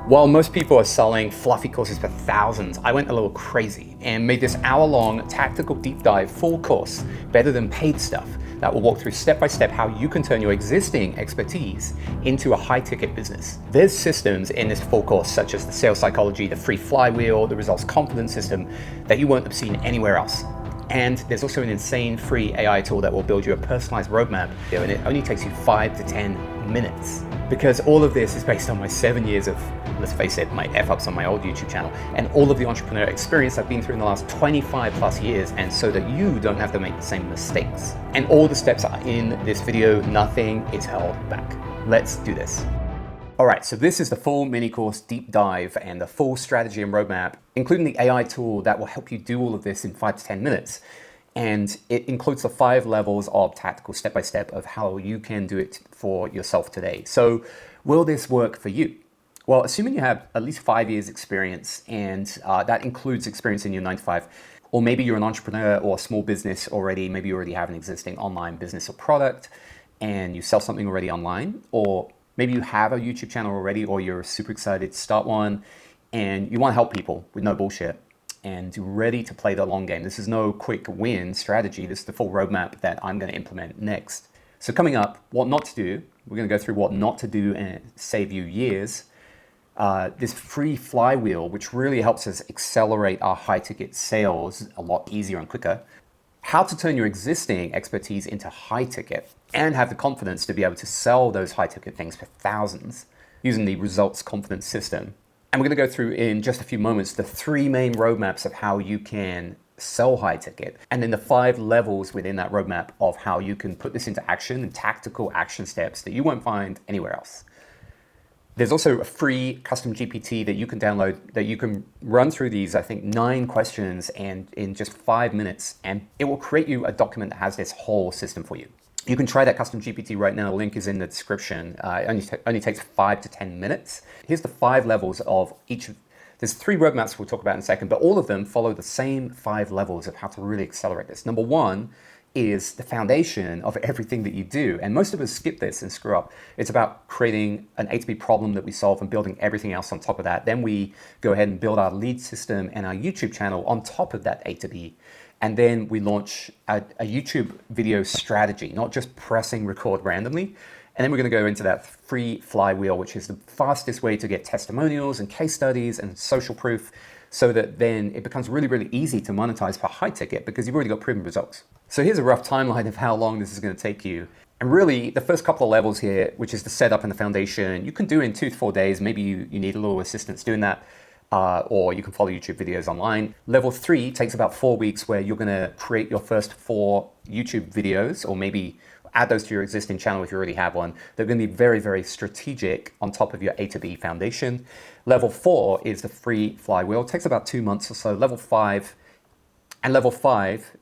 While most people are selling fluffy courses for thousands, I went a little crazy and made this hour-long tactical deep dive full course, better than paid stuff, that will walk through step-by-step how you can turn your existing expertise into a high-ticket business. There's systems in this full course, such as the sales psychology, the free flywheel, the results confidence system, that you won't have seen anywhere else. And there's also an insane free AI tool that will build you a personalized roadmap, and it only takes you 5 to 10 minutes. Because all of this is based on my 7 years of, let's face it, my F-ups on my old YouTube channel, and all of the entrepreneur experience I've been through in the last 25 plus years, and so that you don't have to make the same mistakes. And all the steps are in this video, nothing is held back. Let's do this. All right, so this is the full mini course deep dive and the full strategy and roadmap, including the AI tool that will help you do all of this in 5 to 10 minutes. And it includes the 5 levels of tactical step-by-step of how you can do it for yourself today. So will this work for you? Well, assuming you have at least 5 years experience, and that includes experience in your 9 to 5, or maybe you're an entrepreneur or a small business already, maybe you already have an existing online business or product and you sell something already online, or maybe you have a YouTube channel already, or you're super excited to start one and you want to help people with no bullshit and you're ready to play the long game. This is no quick win strategy. This is the full roadmap that I'm going to implement next. So coming up, what not to do. We're going to go through what not to do and save you years. This free flywheel, which really helps us accelerate our high ticket sales a lot easier and quicker. How to turn your existing expertise into high ticket and have the confidence to be able to sell those high ticket things for thousands using the results confidence system. And we're going to go through in just a few moments the 3 main roadmaps of how you can sell high ticket, and then the 5 levels within that roadmap of how you can put this into action and tactical action steps that you won't find anywhere else. There's also a free custom GPT that you can download that you can run through these, I think, 9 questions and in just 5 minutes, and it will create you a document that has this whole system for you. You can try that custom GPT right now. The link is in the description. It only takes 5 to 10 minutes. Here's the 5 levels of each. There's 3 roadmaps we'll talk about in a second, but all of them follow the same 5 levels of how to really accelerate this. Number 1 is the foundation of everything that you do. And most of us skip this and screw up. It's about creating an A to B problem that we solve and building everything else on top of that. Then we go ahead and build our lead system and our YouTube channel on top of that A to B. And then we launch a YouTube video strategy, not just pressing record randomly. And then we're going to go into that free flywheel, which is the fastest way to get testimonials and case studies and social proof, so that then it becomes really, really easy to monetize for high ticket because you've already got proven results. So here's a rough timeline of how long this is going to take you. And really, the first couple of levels here, which is the setup and the foundation, you can do in 2 to 4 days. Maybe you need a little assistance doing that. Or you can follow YouTube videos online. Level 3 takes about 4 weeks, where you're going to create your first 4 YouTube videos, or maybe add those to your existing channel if you already have one. They're going to be very, very strategic on top of your A to B foundation. Level 4 is the free flywheel. It takes about 2 months or so. Level 5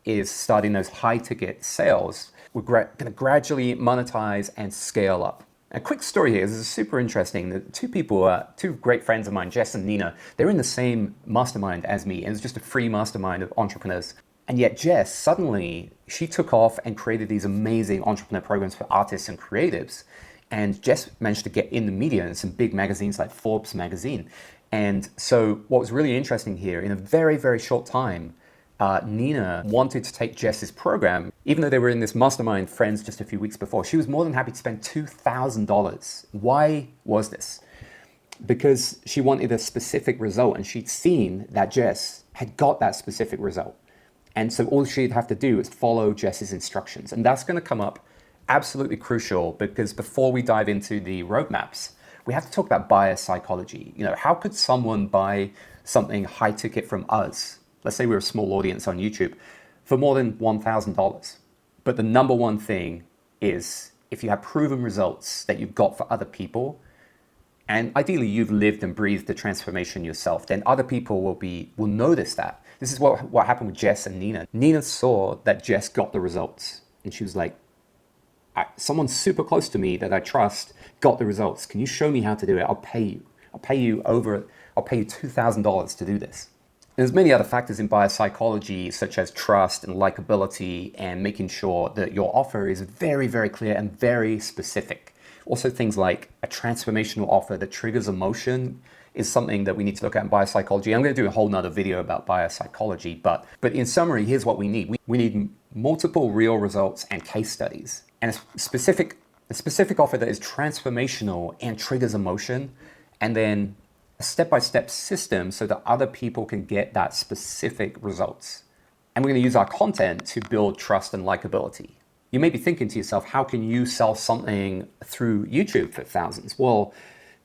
is starting those high ticket sales. We're going to gradually monetize and scale up. A quick story here. This is super interesting. The 2 people, 2 great friends of mine, Jess and Nina, they're in the same mastermind as me, and it's just a free mastermind of entrepreneurs. And yet Jess, suddenly, she took off and created these amazing entrepreneur programs for artists and creatives. And Jess managed to get in the media in some big magazines like Forbes magazine. And so what was really interesting here, in a very, very short time, Nina wanted to take Jess's program, even though they were in this mastermind friends just a few weeks before. She was more than happy to spend $2,000. Why was this? Because she wanted a specific result, and she'd seen that Jess had got that specific result. And so all she'd have to do is follow Jess's instructions. And that's going to come up absolutely crucial, because before we dive into the roadmaps, we have to talk about buyer psychology. You know, how could someone buy something high ticket from us? Let's say we're a small audience on YouTube for more than $1,000. But the number one thing is, if you have proven results that you've got for other people, and ideally you've lived and breathed the transformation yourself, then other people will notice that. This is what happened with Jess and Nina. Nina saw that Jess got the results, and she was like, someone super close to me that I trust got the results. Can you show me how to do it? I'll pay you. I'll pay you $2,000 to do this. There's many other factors in buyer psychology, such as trust and likability, and making sure that your offer is very, very clear and very specific. Also things like a transformational offer that triggers emotion is something that we need to look at in biopsychology. I'm going to do a whole nother video about biopsychology, but in summary, here's what we need. We need multiple real results and case studies, and a specific offer that is transformational and triggers emotion, and then a step-by-step system so that other people can get that specific results. And we're going to use our content to build trust and likability. You may be thinking to yourself, how can you sell something through YouTube for thousands? Well,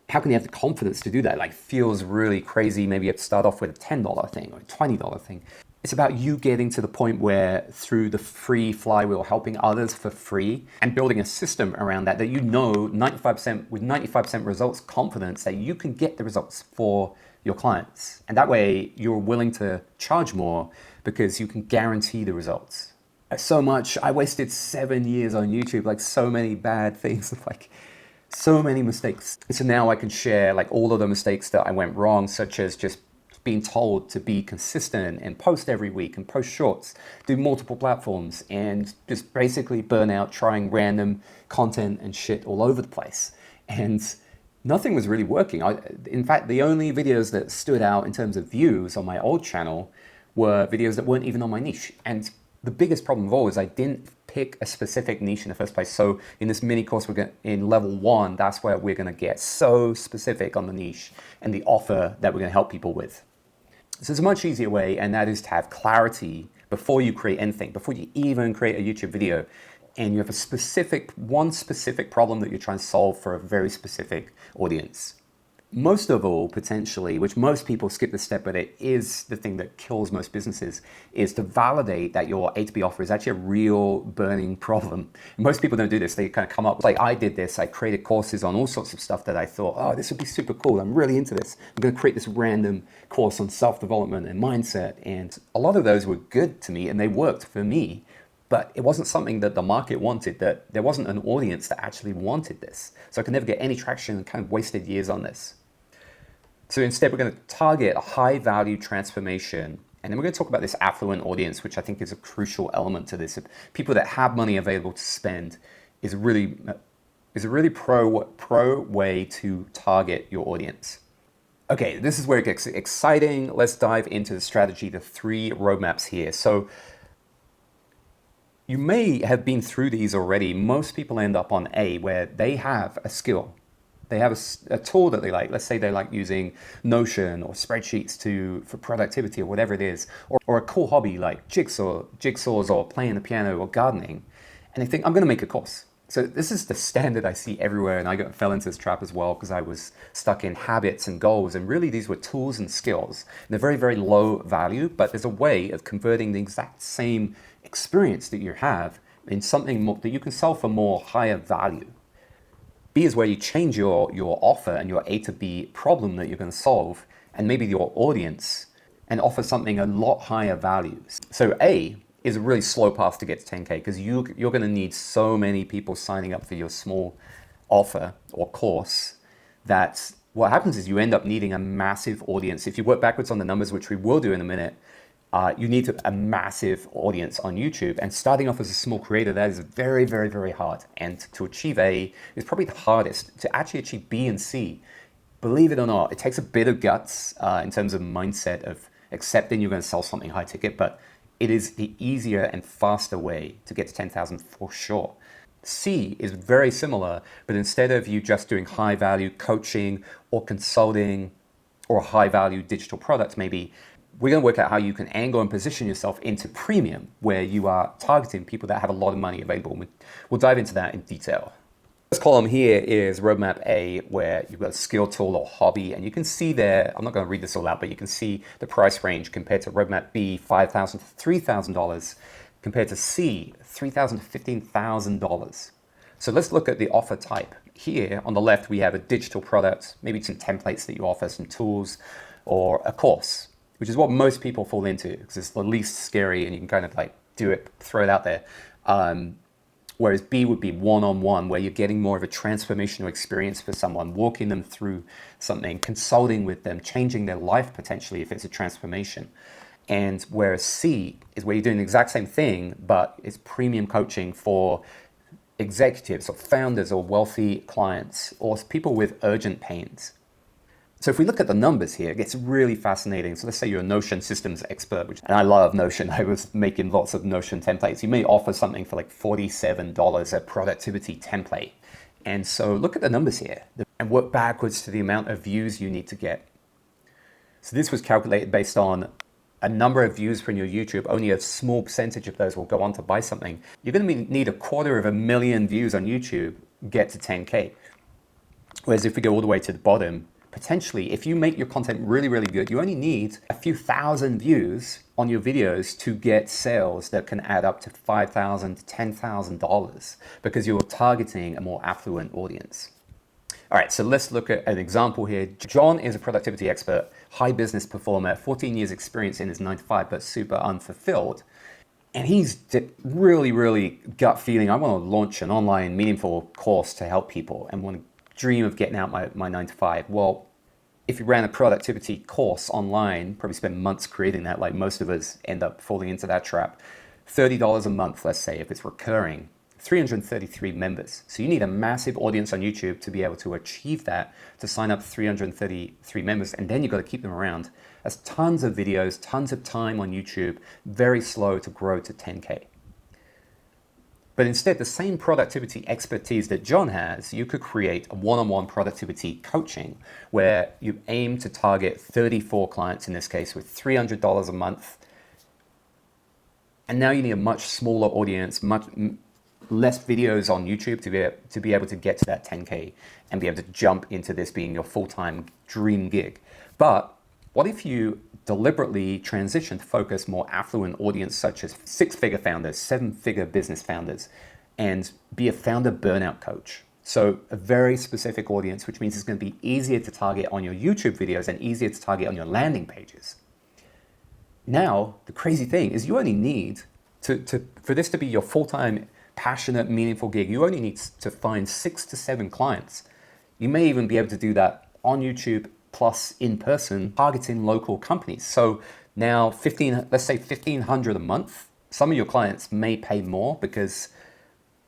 how can you have the confidence to do that? Like, feels really crazy. Maybe you have to start off with a $10 thing or a $20 thing. It's about you getting to the point where through the free flywheel, helping others for free and building a system around that you know 95% with 95% results confidence that you can get the results for your clients. And that way you're willing to charge more because you can guarantee the results. So much, I wasted 7 years on YouTube, like so many bad things, like so many mistakes. And so now I can share like all of the mistakes that I went wrong, such as just being told to be consistent and post every week and post shorts, do multiple platforms, and just basically burn out trying random content and shit all over the place. And nothing was really working. In fact, the only videos that stood out in terms of views on my old channel were videos that weren't even on my niche. And the biggest problem of all is I didn't pick a specific niche in the first place. So in this mini course, in level 1, that's where we're going to get so specific on the niche and the offer that we're going to help people with. So there's a much easier way, and that is to have clarity before you create anything, before you even create a YouTube video, and you have one specific problem that you're trying to solve for a very specific audience. Most of all, potentially, which most people skip the step, but it is the thing that kills most businesses, is to validate that your A to B offer is actually a real burning problem. Most people don't do this. They kind of come up, like I did this, I created courses on all sorts of stuff that I thought, oh, this would be super cool. I'm really into this. I'm going to create this random course on self-development and mindset. And a lot of those were good to me and they worked for me. But it wasn't something that the market wanted, that there wasn't an audience that actually wanted this. So I could never get any traction and kind of wasted years on this. So instead, we're going to target a high-value transformation, and then we're going to talk about this affluent audience, which I think is a crucial element to this. People that have money available to spend is a really pro way to target your audience. Okay, this is where it gets exciting. Let's dive into the strategy, the 3 roadmaps here. So you may have been through these already. Most people end up on A, where they have a skill. They have a tool that they like. Let's say they like using Notion or spreadsheets for productivity or whatever it is, or a cool hobby like jigsaws or playing the piano or gardening. And they think, I'm going to make a course. So this is the standard I see everywhere, and I fell into this trap as well because I was stuck in habits and goals, and really these were tools and skills. And they're very, very low value, but there's a way of converting the exact same experience that you have in something more, that you can sell for more higher value. B is where you change your offer and your A to B problem that you're going to solve, and maybe your audience, and offer something a lot higher value. So A is a really slow path to get to 10K because you're going to need so many people signing up for your small offer or course that what happens is you end up needing a massive audience. If you work backwards on the numbers, which we will do in a minute, you need a massive audience on YouTube. And starting off as a small creator, that is very, very, very hard. And to achieve A is probably the hardest. To actually achieve B and C, believe it or not, it takes a bit of guts in terms of mindset of accepting you're going to sell something high ticket, but it is the easier and faster way to get to 10,000 for sure. C is very similar, but instead of you just doing high value coaching or consulting or high value digital products, maybe we're going to work out how you can angle and position yourself into premium, where you are targeting people that have a lot of money available. We'll dive into that in detail. First column here is roadmap A, where you've got a skill, tool, or hobby, and you can see there, I'm not going to read this all out, but you can see the price range compared to roadmap B, $5,000 to $3,000, compared to C, $3,000 to $15,000. So let's look at the offer type. Here on the left, we have a digital product, maybe some templates that you offer, some tools, or a course, which is what most people fall into because it's the least scary and you can kind of like do it, throw it out there. Whereas B would be one-on-one, where you're getting more of a transformational experience for someone, walking them through something, consulting with them, changing their life potentially if it's a transformation. And whereas C is where you're doing the exact same thing, but it's premium coaching for executives or founders or wealthy clients or people with urgent pains. So if we look at the numbers here, it gets really fascinating. So let's say you're a Notion systems expert, and I love Notion. I was making lots of Notion templates. You may offer something for like $47, a productivity template. And so look at the numbers here and work backwards to the amount of views you need to get. So this was calculated based on a number of views from your YouTube. Only a small percentage of those will go on to buy something. You're going to need 250,000 views on YouTube, get to 10K. Whereas if we go all the way to the bottom, potentially, if you make your content really, really good, you only need a few thousand views on your videos to get sales that can add up to $5,000 to $10,000 because you're targeting a more affluent audience. All right, so let's look at an example here. John is a productivity expert, high business performer, 14 years experience in his 9-to-5, but super unfulfilled. And he's really, really gut feeling, I want to launch an online meaningful course to help people and want to dream of getting out my 9-to-5. Well, if you ran a productivity course online, probably spend months creating that, like most of us end up falling into that trap. $30 a month, let's say, if it's recurring, 333 members. So you need a massive audience on YouTube to be able to achieve that, to sign up 333 members, and then you've got to keep them around. That's tons of videos, tons of time on YouTube, very slow to grow to 10K. But instead, the same productivity expertise that John has, you could create a one-on-one productivity coaching where you aim to target 34 clients in this case with $300 a month. And now you need a much smaller audience, much less videos on YouTube to be able to get to that 10K and be able to jump into this being your full-time dream gig. But what if you deliberately transition to focus more affluent audience such as 6-figure founders, 7-figure business founders, and be a founder burnout coach? So a very specific audience, which means it's going to be easier to target on your YouTube videos and easier to target on your landing pages. Now, the crazy thing is you only need for this to be your full-time, passionate, meaningful gig, you only need to find 6 to 7 clients. You may even be able to do that on YouTube plus in person, targeting local companies. So now let's say 1,500 a month. Some of your clients may pay more because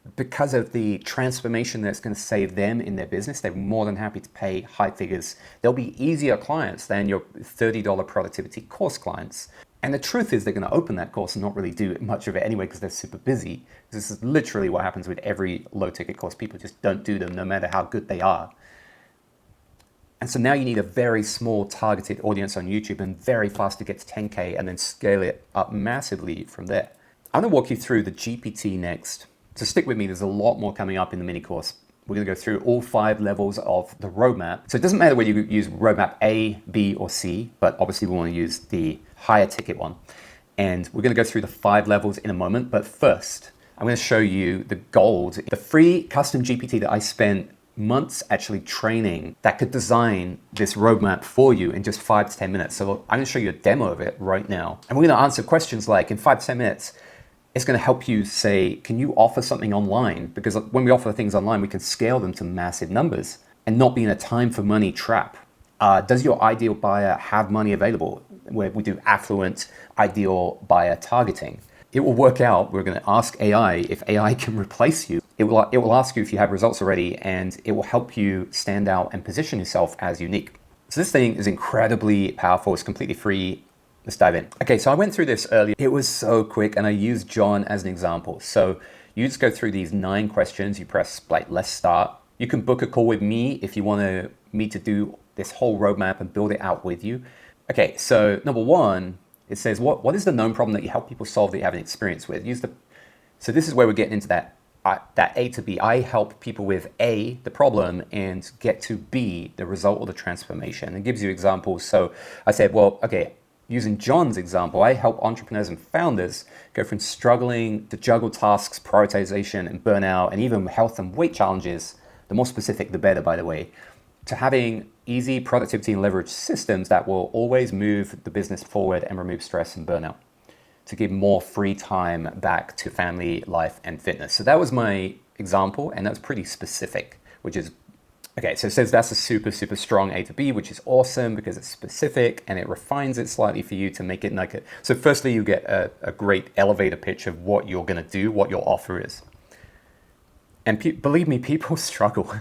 of the transformation that's going to save them in their business. They're more than happy to pay high figures. They'll be easier clients than your $30 productivity course clients. And the truth is they're going to open that course and not really do much of it anyway because they're super busy. This is literally what happens with every low ticket course. People just don't do them no matter how good they are. And so now you need a very small targeted audience on YouTube and very fast to get to 10K and then scale it up massively from there. I'm going to walk you through the GPT next. So stick with me, there's a lot more coming up in the mini course. We're going to go through all 5 levels of the roadmap. So it doesn't matter whether you use roadmap A, B, or C, but obviously we want to use the higher ticket one. And we're going to go through the 5 levels in a moment. But first, I'm going to show you the gold, the free custom GPT that I spent months actually training that could design this roadmap for you in just 5 to 10 minutes. So I'm going to show you a demo of it right now. And we're going to answer questions like, in 5 to 10 minutes, it's going to help you say, can you offer something online? Because when we offer things online, we can scale them to massive numbers and not be in a time for money trap. Does your ideal buyer have money available? Where we do affluent ideal buyer targeting. It will work out. We're going to ask AI if AI can replace you. It will ask you if you have results already, and it will help you stand out and position yourself as unique. So this thing is incredibly powerful. It's completely free. Let's dive in. Okay, so I went through this earlier. It was so quick, and I used John as an example. So you just go through these 9 questions. You press like, let's start. You can book a call with me if you want me to do this whole roadmap and build it out with you. Okay, so number 1, it says, what is the known problem that you help people solve that you haven't experienced with? So this is where we're getting into that A to B. I help people with A, the problem, and get to B, the result or the transformation. It gives you examples. So I said, well, okay, using John's example, I help entrepreneurs and founders go from struggling to juggle tasks, prioritization, and burnout, and even health and weight challenges. The more specific, the better, by the way, to having easy productivity and leverage systems that will always move the business forward and remove stress and burnout, to give more free time back to family, life, and fitness. So that was my example, and that's pretty specific, which is, okay, so it says that's a super, super strong A to B, which is awesome because it's specific and it refines it slightly for you to make it like it. So firstly, you get a great elevator pitch of what you're gonna do, what your offer is. And believe me, people struggle.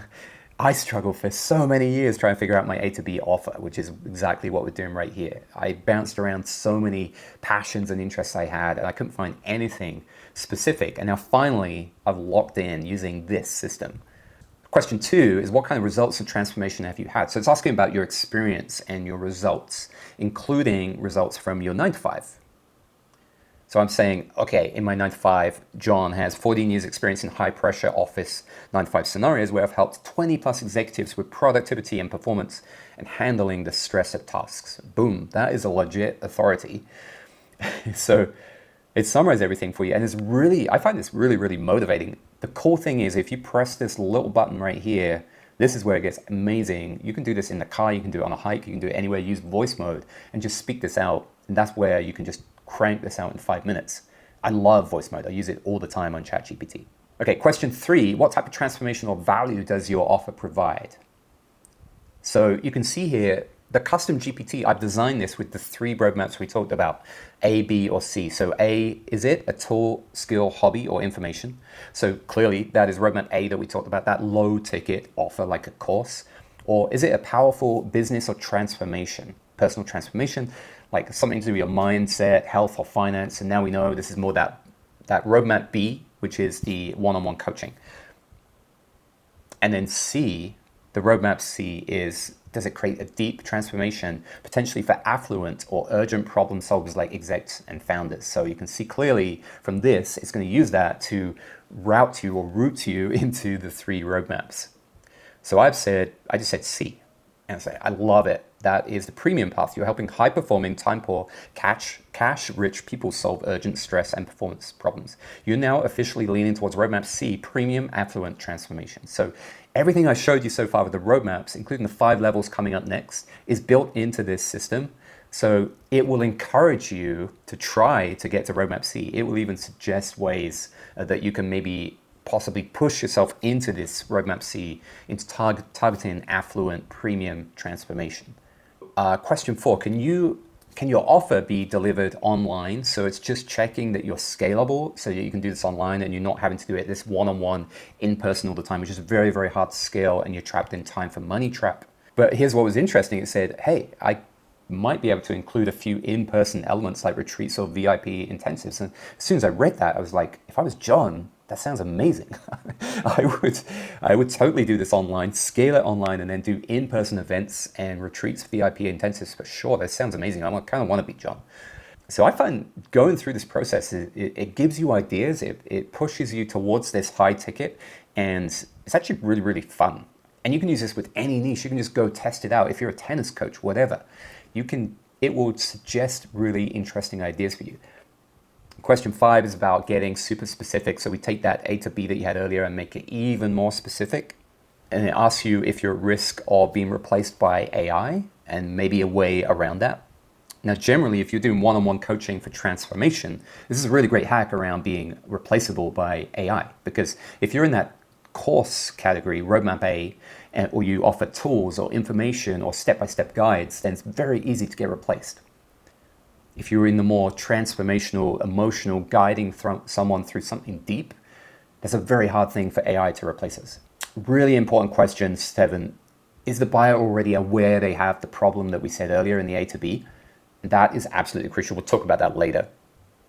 I struggled for so many years trying to figure out my A to B offer, which is exactly what we're doing right here. I bounced around so many passions and interests I had, and I couldn't find anything specific. And now finally, I've locked in using this system. Question 2 is, what kind of results and transformation have you had? So it's asking about your experience and your results, including results from your 9 to 5. So I'm saying, okay, in my 9 to 5, John has 14 years experience in high pressure office 9 to 5 scenarios where I've helped 20 plus executives with productivity and performance and handling the stress of tasks. Boom, that is a legit authority. So it summarizes everything for you. And I find this really, really motivating. The cool thing is, if you press this little button right here, this is where it gets amazing. You can do this in the car, you can do it on a hike, you can do it anywhere, use voice mode and just speak this out. And that's where you can just crank this out in 5 minutes. I love voice mode. I use it all the time on ChatGPT. Okay, question 3, what type of transformational value does your offer provide? So you can see here, the custom GPT, I've designed this with the 3 roadmaps we talked about, A, B, or C. So A, is it a tool, skill, hobby, or information? So clearly that is roadmap A that we talked about, that low ticket offer like a course. Or is it a powerful business or transformation, personal transformation, like something to do with your mindset, health, or finance? And now we know this is more that roadmap B, which is the one-on-one coaching. And then C, the roadmap C is, does it create a deep transformation, potentially for affluent or urgent problem solvers like execs and founders? So you can see clearly from this, it's going to use that to route you into the 3 roadmaps. So I just said C, and I say, I love it. That is the premium path. You're helping high-performing, time-poor, cash-rich people solve urgent stress and performance problems. You're now officially leaning towards roadmap C, premium affluent transformation. So everything I showed you so far with the roadmaps, including the 5 levels coming up next, is built into this system. So it will encourage you to try to get to roadmap C. It will even suggest ways that you can maybe possibly push yourself into this roadmap C, into targeting affluent premium transformation. Question 4, can your offer be delivered online? So it's just checking that you're scalable so that you can do this online and you're not having to do it this one-on-one in person all the time, which is very, very hard to scale, and you're trapped in time for money trap. But here's what was interesting. It said, hey, I might be able to include a few in-person elements like retreats or VIP intensives. And as soon as I read that, I was like, if I was John, that sounds amazing. I would totally do this online, scale it online, and then do in-person events and retreats, VIP intensives for sure. That sounds amazing. I kind of want to be John. So I find going through this process, it gives you ideas. It pushes you towards this high ticket, and it's actually really, really fun. And you can use this with any niche. You can just go test it out. If you're a tennis coach, whatever, it will suggest really interesting ideas for you. Question 5 is about getting super specific. So we take that A to B that you had earlier and make it even more specific. And it asks you if you're at risk of being replaced by AI and maybe a way around that. Now, generally, if you're doing one-on-one coaching for transformation, this is a really great hack around being replaceable by AI. Because if you're in that course category, roadmap A, or you offer tools or information or step-by-step guides, then it's very easy to get replaced. If you're in the more transformational, emotional, guiding someone through something deep, that's a very hard thing for AI to replace us. Really important question 7. Is the buyer already aware they have the problem that we said earlier in the A to B? That is absolutely crucial. We'll talk about that later.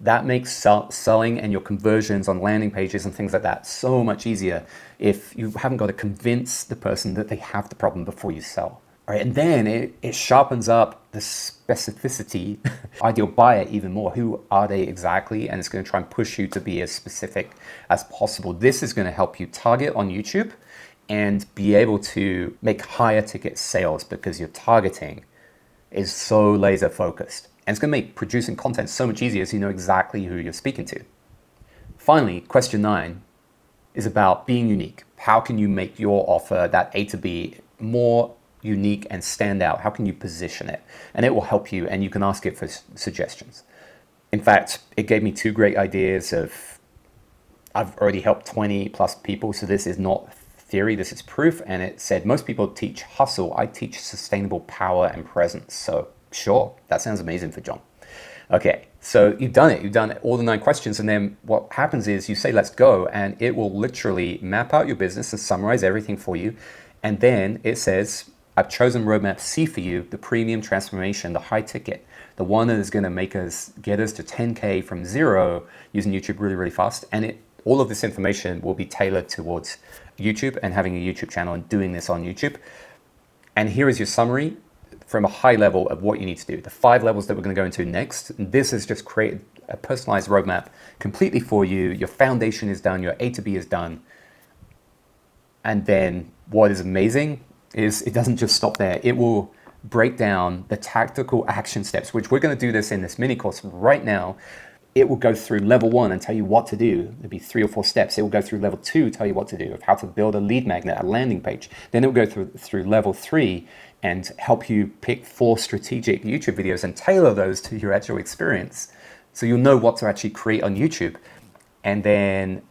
That makes selling and your conversions on landing pages and things like that so much easier if you haven't got to convince the person that they have the problem before you sell. All right, and then it sharpens up the specificity, ideal buyer even more. Who are they exactly? And it's going to try and push you to be as specific as possible. This is going to help you target on YouTube and be able to make higher ticket sales because your targeting is so laser focused. And it's going to make producing content so much easier so you know exactly who you're speaking to. Finally, question 9 is about being unique. How can you make your offer, that A to B, more unique and stand out? How can you position it? And it will help you, and you can ask it for suggestions. In fact, it gave me 2 great ideas I've already helped 20 plus people, so this is not theory, this is proof. And it said, most people teach hustle, I teach sustainable power and presence. So sure, that sounds amazing for John. Okay, so you've done it all the 9 questions, and then what happens is you say, let's go, and it will literally map out your business and summarize everything for you. And then it says, I've chosen roadmap C for you, the premium transformation, the high ticket, the one that is going to get us to 10K from zero using YouTube really, really fast. And all of this information will be tailored towards YouTube and having a YouTube channel and doing this on YouTube. And here is your summary from a high level of what you need to do. The 5 levels that we're going to go into next. This is just create a personalized roadmap completely for you. Your foundation is done. Your A to B is done. And then what is amazing is it doesn't just stop there. It will break down the tactical action steps, which we're going to do this in this mini course right now. It will go through level 1 and tell you what to do. There'll be 3 or 4 steps. It will go through level 2, tell you what to do, of how to build a lead magnet, a landing page. Then it will go through level 3 and help you pick 4 strategic YouTube videos and tailor those to your actual experience. So you'll know what to actually create on YouTube. And then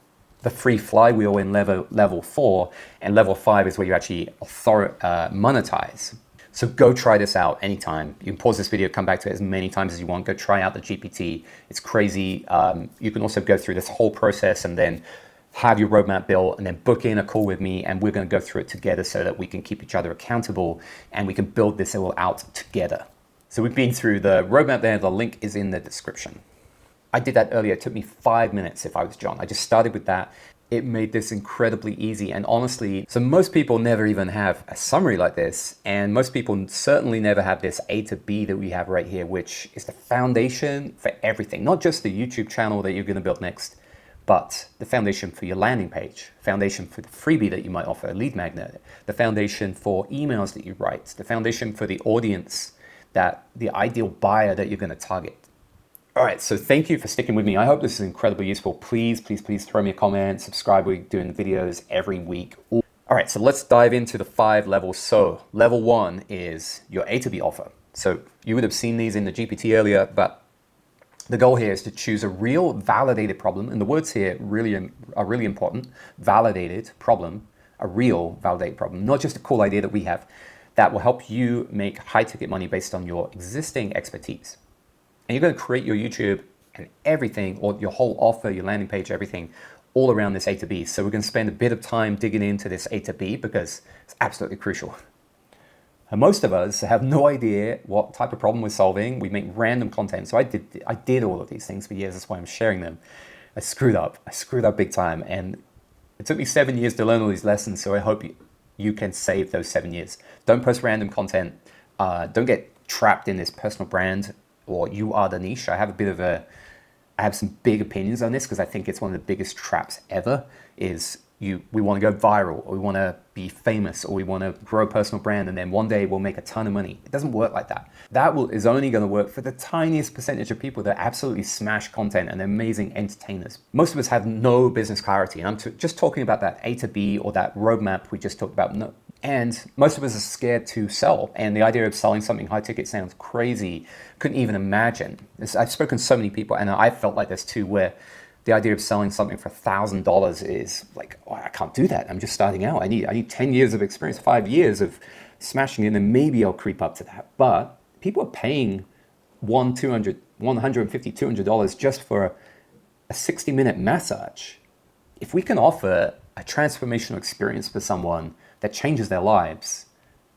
the free flywheel in level 4, and level 5 is where you actually monetize. So go try this out anytime. You can pause this video, come back to it as many times as you want. Go try out the GPT. It's crazy. You can also go through this whole process and then have your roadmap built and then book in a call with me, and we're going to go through it together so that we can keep each other accountable and we can build this all out together. So we've been through the roadmap there. The link is in the description. I did that earlier. It took me 5 minutes if I was John. I just started with that. It made this incredibly easy. And honestly, so most people never even have a summary like this. And most people certainly never have this A to B that we have right here, which is the foundation for everything. Not just the YouTube channel that you're going to build next, but the foundation for your landing page, foundation for the freebie that you might offer, a lead magnet, the foundation for emails that you write, the foundation for the audience, that the ideal buyer that you're going to target. All right, so thank you for sticking with me. I hope this is incredibly useful. Please, please, please throw me a comment, subscribe. We're doing the videos every week. All right, so let's dive into the 5 levels. So level 1 is your A to B offer. So you would have seen these in the GPT earlier, but the goal here is to choose a real validated problem. And the words here are really important. Validated problem, a real validated problem, not just a cool idea that we have, that will help you make high ticket money based on your existing expertise. And you're going to create your YouTube and everything, or your whole offer, your landing page, everything, all around this A to B. So we're going to spend a bit of time digging into this A to B because it's absolutely crucial. And most of us have no idea what type of problem we're solving. We make random content. So I did all of these things for years. That's why I'm sharing them. I screwed up big time. And it took me 7 years to learn all these lessons. So I hope you can save those 7 years. Don't post random content. Don't get trapped in this personal brand, or you are the niche. I have some big opinions on this because I think it's one of the biggest traps ever. We want to go viral, or we want to be famous, or we want to grow a personal brand, and then one day we'll make a ton of money. It doesn't work like that. That is only going to work for the tiniest percentage of people that absolutely smash content and amazing entertainers. Most of us have no business clarity, and I'm just talking about that A to B or that roadmap we just talked about. No. And most of us are scared to sell. And the idea of selling something high ticket sounds crazy. Couldn't even imagine. I've spoken to so many people, and I felt like this too, where the idea of selling something for $1,000 is like, oh, I can't do that. I'm just starting out. I need 10 years of experience, 5 years of smashing it, and then maybe I'll creep up to that. But people are paying $150, $200 just for a 60-minute massage. If we can offer a transformational experience for someone that changes their lives,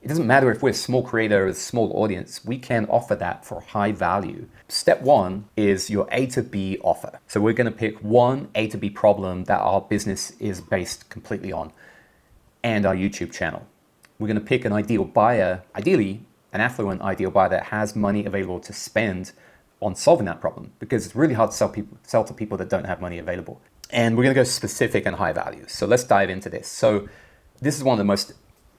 it doesn't matter if we're a small creator or a small audience, we can offer that for high value. Step 1 is your A to B offer. So we're going to pick one A to B problem that our business is based completely on, and our YouTube channel. We're going to pick an ideal buyer, ideally an affluent ideal buyer that has money available to spend on solving that problem, because it's really hard to sell to people that don't have money available. And we're going to go specific and high value. So let's dive into this. So this is one of the most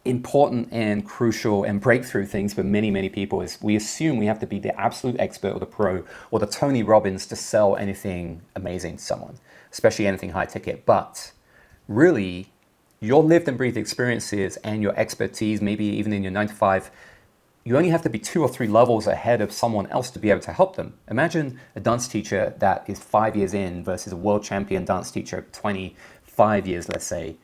important and crucial and breakthrough things for many, many people is we assume we have to be the absolute expert or the pro or the Tony Robbins to sell anything amazing to someone, especially anything high ticket. But really, your lived and breathed experiences and your expertise, maybe even in your 9 to 5, you only have to be 2 or 3 levels ahead of someone else to be able to help them. Imagine a dance teacher that is 5 years in versus a world champion dance teacher 25 years, let's say.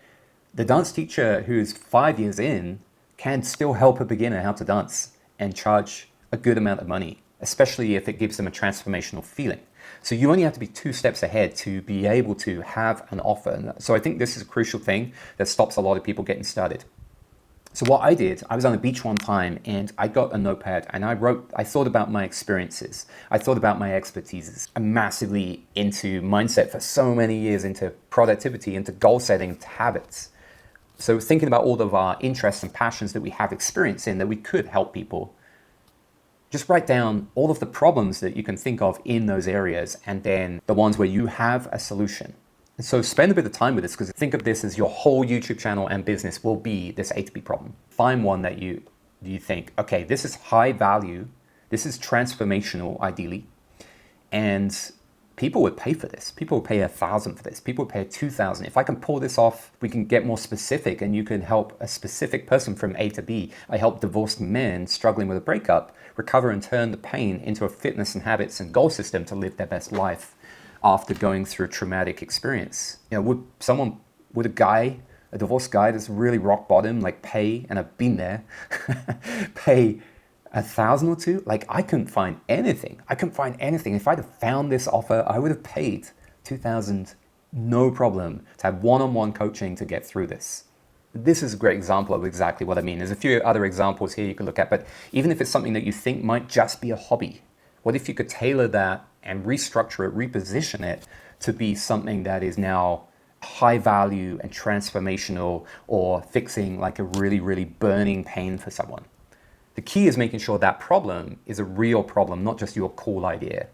The dance teacher who's 5 years in can still help a beginner how to dance and charge a good amount of money, especially if it gives them a transformational feeling. So you only have to be 2 steps ahead to be able to have an offer. And so I think this is a crucial thing that stops a lot of people getting started. So what I did, I was on a beach one time and I got a notepad and I thought about my experiences. I thought about my expertises. I'm massively into mindset for so many years, into productivity, into goal setting, into habits. So thinking about all of our interests and passions that we have experience in that we could help people, just write down all of the problems that you can think of in those areas and then the ones where you have a solution. And so spend a bit of time with this, because think of this as your whole YouTube channel and business will be this A to B problem. Find one that you think, okay, this is high value, this is transformational ideally, and people would pay for this. People would pay $1,000 for this. People would pay $2,000. If I can pull this off, we can get more specific and you can help a specific person from A to B. I help divorced men struggling with a breakup recover and turn the pain into a fitness and habits and goal system to live their best life after going through a traumatic experience. You know, would a divorced guy that's really rock bottom, like pay, and I've been there, pay $1,000 or $2,000? Like, I couldn't find anything. If I'd have found this offer, I would have paid $2,000, no problem, to have one-on-one coaching to get through this. This is a great example of exactly what I mean. There's a few other examples here you could look at, but even if it's something that you think might just be a hobby, what if you could tailor that and restructure it, reposition it to be something that is now high value and transformational, or fixing like a really, really burning pain for someone? The key is making sure that problem is a real problem, not just your cool idea.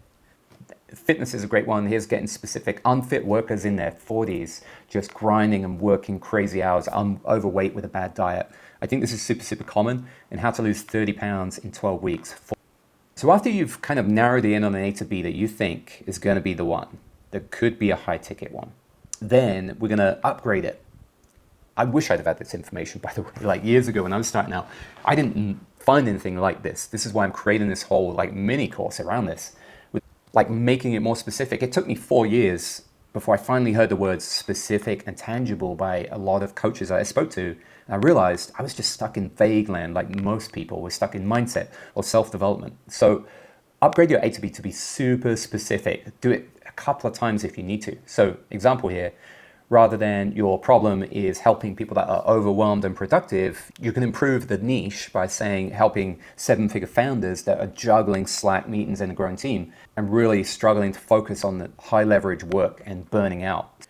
Fitness is a great one. Here's getting specific. Unfit workers in their 40s, just grinding and working crazy hours, overweight with a bad diet. I think this is super, super common, and how to lose 30 pounds in 12 weeks. So after you've kind of narrowed in on an A to B that you think is going to be the one, that could be a high ticket one, then we're going to upgrade it. I wish I'd have had this information, by the way, like years ago when I was starting out. I didn't find anything like this. This is why I'm creating this whole like mini course around this, with like making it more specific. It took me 4 years before I finally heard the words specific and tangible by a lot of coaches I spoke to. And I realized I was just stuck in vague land, like most people were stuck in mindset or self-development. So upgrade your A to B to be super specific. Do it a couple of times if you need to. So example here, rather than your problem is helping people that are overwhelmed and productive, you can improve the niche by saying helping 7-figure founders that are juggling Slack meetings in a growing team and really struggling to focus on the high leverage work and burning out.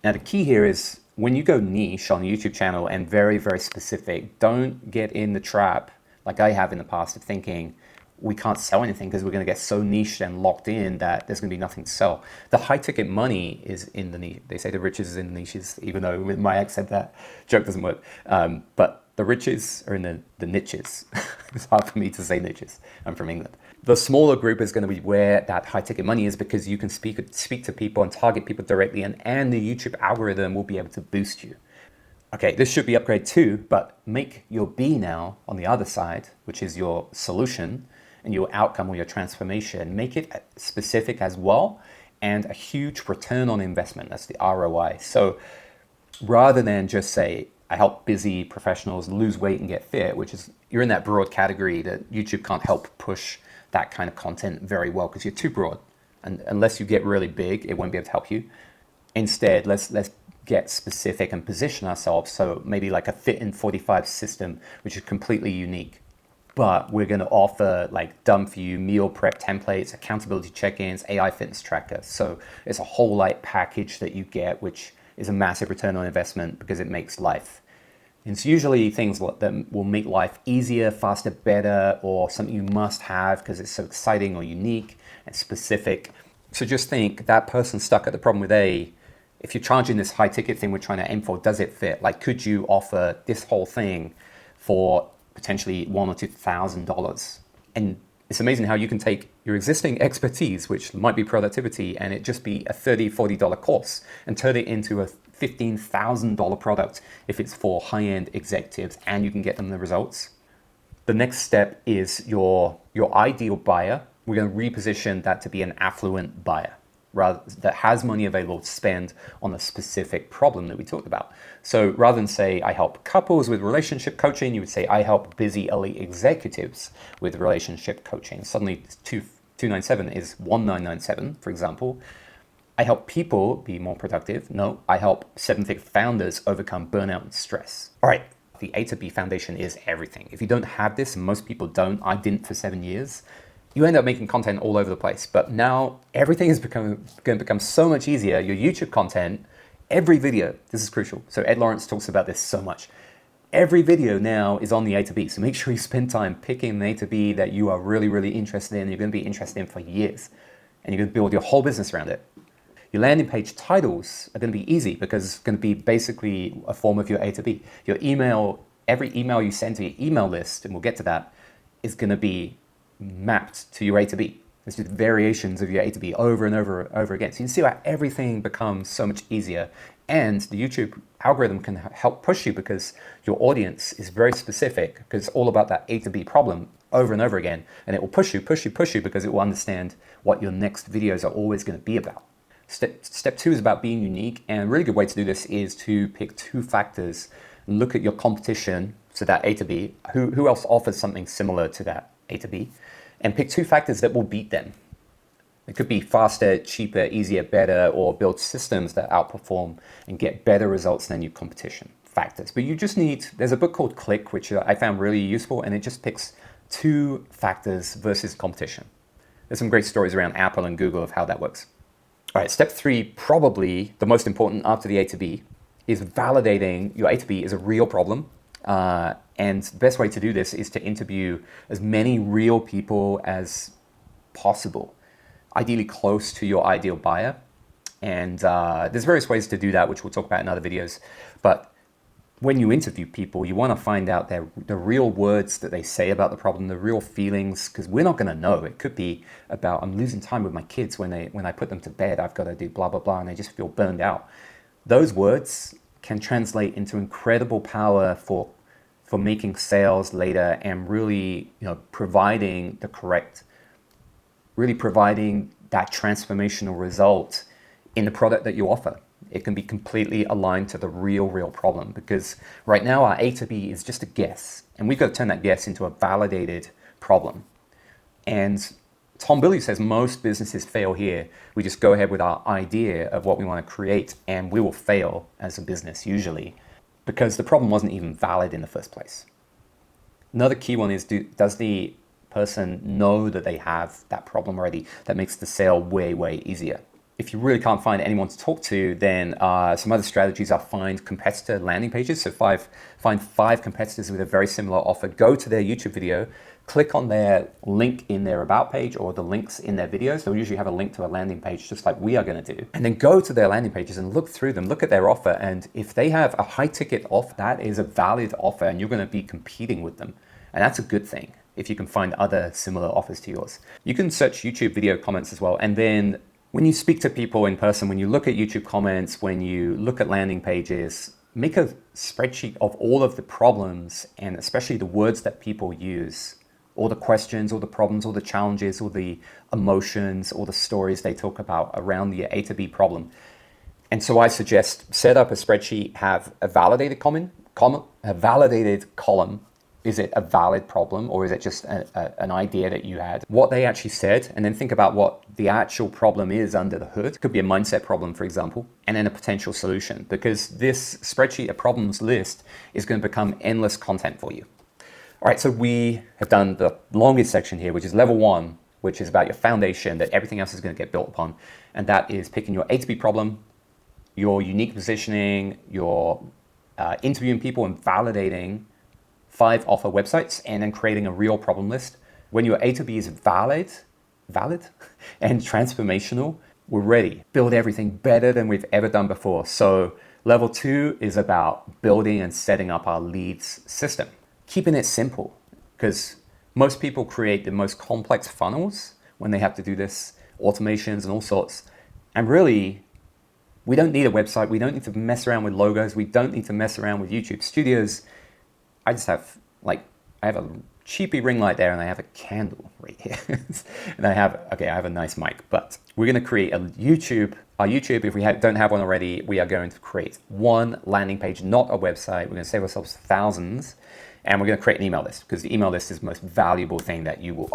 Now the key here is when you go niche on a YouTube channel and very, very specific, don't get in the trap like I have in the past of thinking, we can't sell anything because we're going to get so niched and locked in that there's going to be nothing to sell. The high ticket money is in the niche. They say the riches is in the niches, even though with my accent that joke doesn't work. But the riches are in the niches. It's hard for me to say niches. I'm from England. The smaller group is going to be where that high ticket money is, because you can speak to people and target people directly, and the YouTube algorithm will be able to boost you. Okay, this should be upgrade 2, but make your B now on the other side, which is your solution and your outcome or your transformation, make it specific as well, and a huge return on investment. That's the ROI. So rather than just say, I help busy professionals lose weight and get fit, which is, you're in that broad category that YouTube can't help push that kind of content very well because you're too broad. And unless you get really big, it won't be able to help you. Instead, let's get specific and position ourselves. So maybe like a Fit in 45 system, which is completely unique. But we're going to offer like done for you meal prep templates, accountability check-ins, AI fitness tracker. So it's a whole like package that you get, which is a massive return on investment because it makes life. And it's usually things that will make life easier, faster, better, or something you must have because it's so exciting or unique and specific. So just think, that person stuck at the problem with A, if you're charging this high ticket thing we're trying to aim for, does it fit? Like, could you offer this whole thing for potentially $1,000 or $2,000? And it's amazing how you can take your existing expertise, which might be productivity, and it just be a $30, $40 course, and turn it into a $15,000 product if it's for high-end executives and you can get them the results. The next step is your ideal buyer. We're going to reposition that to be an affluent buyer, rather that has money available to spend on a specific problem that we talked about. So rather than say, I help couples with relationship coaching, you would say, I help busy elite executives with relationship coaching. Suddenly 297 is 1997, for example. I help people be more productive. No, I help 7-figure founders overcome burnout and stress. All right, The A to B foundation is everything. If you don't have this, and most people don't, I didn't for 7 years, you end up making content all over the place. But now everything is going to become so much easier. Your YouTube content, every video, this is crucial. So Ed Lawrence talks about this so much. Every video now is on the A to B. So make sure you spend time picking the A to B that you are really, really interested in. You're going to be interested in for years. And you're going to build your whole business around it. Your landing page titles are going to be easy because it's going to be basically a form of your A to B. Your email, every email you send to your email list, and we'll get to that, is going to be mapped to your A to B. It's just variations of your A to B over and over again. So you can see how everything becomes so much easier. And the YouTube algorithm can help push you because your audience is very specific, because it's all about that A to B problem over and over again. And it will push you because it will understand what your next videos are always going to be about. Step 2 is about being unique, and a really good way to do this is to pick 2 factors, look at your competition, so that A to B, who else offers something similar to that A to B, and pick 2 factors that will beat them. It could be faster, cheaper, easier, better, or build systems that outperform and get better results than your competition factors. But you just need, there's a book called Click, which I found really useful, and it just picks 2 factors versus competition. There's some great stories around Apple and Google of how that works. All right, step 3, probably the most important after the A to B, is validating your A to B is a real problem. And the best way to do this is to interview as many real people as possible, ideally close to your ideal buyer. And there's various ways to do that, which we'll talk about in other videos. But when you interview people, you want to find out the real words that they say about the problem, the real feelings, because we're not going to know. It could be about, I'm losing time with my kids when I put them to bed, I've got to do blah, blah, blah, and they just feel burned out. Those words can translate into incredible power for making sales later and really, providing that transformational result in the product that you offer. It can be completely aligned to the real problem, because right now our A to B is just a guess, and we've got to turn that guess into a validated problem. And Tom Bilyeu says most businesses fail here. We just go ahead with our idea of what we want to create, and we will fail as a business usually because the problem wasn't even valid in the first place. Another key one is, does the person know that they have that problem already? That makes the sale way easier. If you really can't find anyone to talk to, then some other strategies are find competitor landing pages. So find 5 competitors with a very similar offer, go to their YouTube video, click on their link in their about page or the links in their videos. They'll usually have a link to a landing page just like we are going to do. And then go to their landing pages and look through them, look at their offer. And if they have a high ticket offer, that is a valid offer and you're going to be competing with them. And that's a good thing if you can find other similar offers to yours. You can search YouTube video comments as well. And then when you speak to people in person, when you look at YouTube comments, when you look at landing pages, make a spreadsheet of all of the problems and especially the words that people use, all the questions, all the problems, all the challenges, all the emotions, all the stories they talk about around the A to B problem. And so I suggest set up a spreadsheet, have a validated column. Is it a valid problem or is it just an idea that you had? What they actually said, and then think about what the actual problem is under the hood. It could be a mindset problem, for example, and then a potential solution, because this spreadsheet, a problems list, is going to become endless content for you. All right, so we have done the longest section here, which is level 1, which is about your foundation that everything else is going to get built upon. And that is picking your A to B problem, your unique positioning, your interviewing people and validating 5 offer websites, and then creating a real problem list. When your A to B is valid and transformational, we're ready. Build everything better than we've ever done before. So level 2 is about building and setting up our leads system. Keeping it simple, because most people create the most complex funnels when they have to do this, automations and all sorts. And really, we don't need a website. We don't need to mess around with logos. We don't need to mess around with YouTube Studios. I just have I have a cheapy ring light there and I have a candle right here. And I have a nice mic, but we're going to create our YouTube. If we don't have one already, we are going to create one landing page, not a website. We're going to save ourselves thousands, and we're going to create an email list, because the email list is the most valuable thing that you will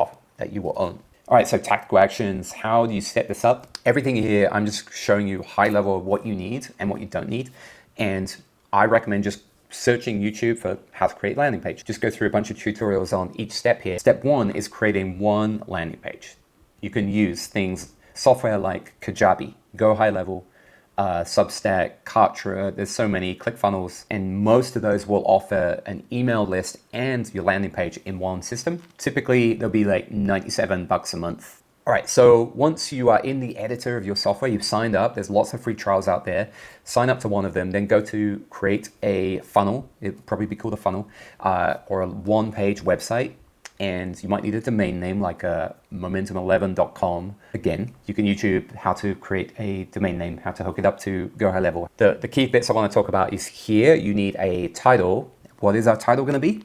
own. All right, so tactical actions. How do you set this up? Everything here, I'm just showing you high level of what you need and what you don't need. And I recommend just searching YouTube for how to create landing page. Just go through a bunch of tutorials on each step here. Step 1 is creating one landing page. You can use software like Kajabi, Go High Level, Substack, Kartra. There's so many, ClickFunnels, and most of those will offer an email list and your landing page in one system. Typically, they'll be like $97 a month. All right, so once you are in the editor of your software, you've signed up, there's lots of free trials out there. Sign up to one of them, then go to create a funnel. It'd probably be called a funnel, or a one-page website. And you might need a domain name like momentum11.com. Again, you can YouTube how to create a domain name, how to hook it up to Go High Level. The key bits I want to talk about is here, you need a title. What is our title going to be?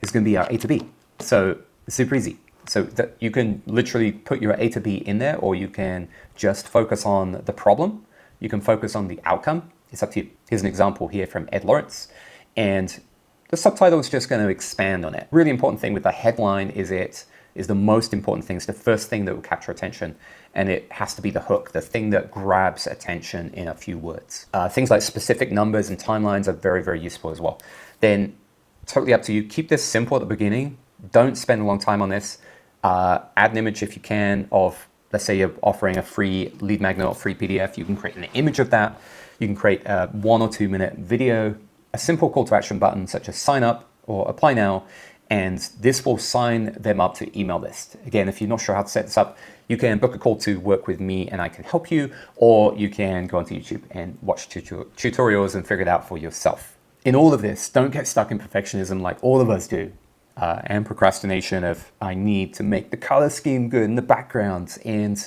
It's going to be our A to B. So it's super easy. So that you can literally put your A to B in there, or you can just focus on the problem. You can focus on the outcome. It's up to you. Here's an example here from Ed Lawrence. And the subtitle is just going to expand on it. Really important thing with the headline is the most important thing. It's the first thing that will capture attention. And it has to be the hook, the thing that grabs attention in a few words. Things like specific numbers and timelines are very, very useful as well. Then totally up to you. Keep this simple at the beginning. Don't spend a long time on this. Add an image if you can of, let's say you're offering a free lead magnet or free PDF. You can create an image of that. You can create a 1 or 2 minute video, a simple call to action button such as sign up or apply now, and this will sign them up to email list. Again, if you're not sure how to set this up, you can book a call to work with me and I can help you, or you can go onto YouTube and watch tutorials and figure it out for yourself. In all of this, don't get stuck in perfectionism like all of us do. And procrastination of I need to make the color scheme good in the background, and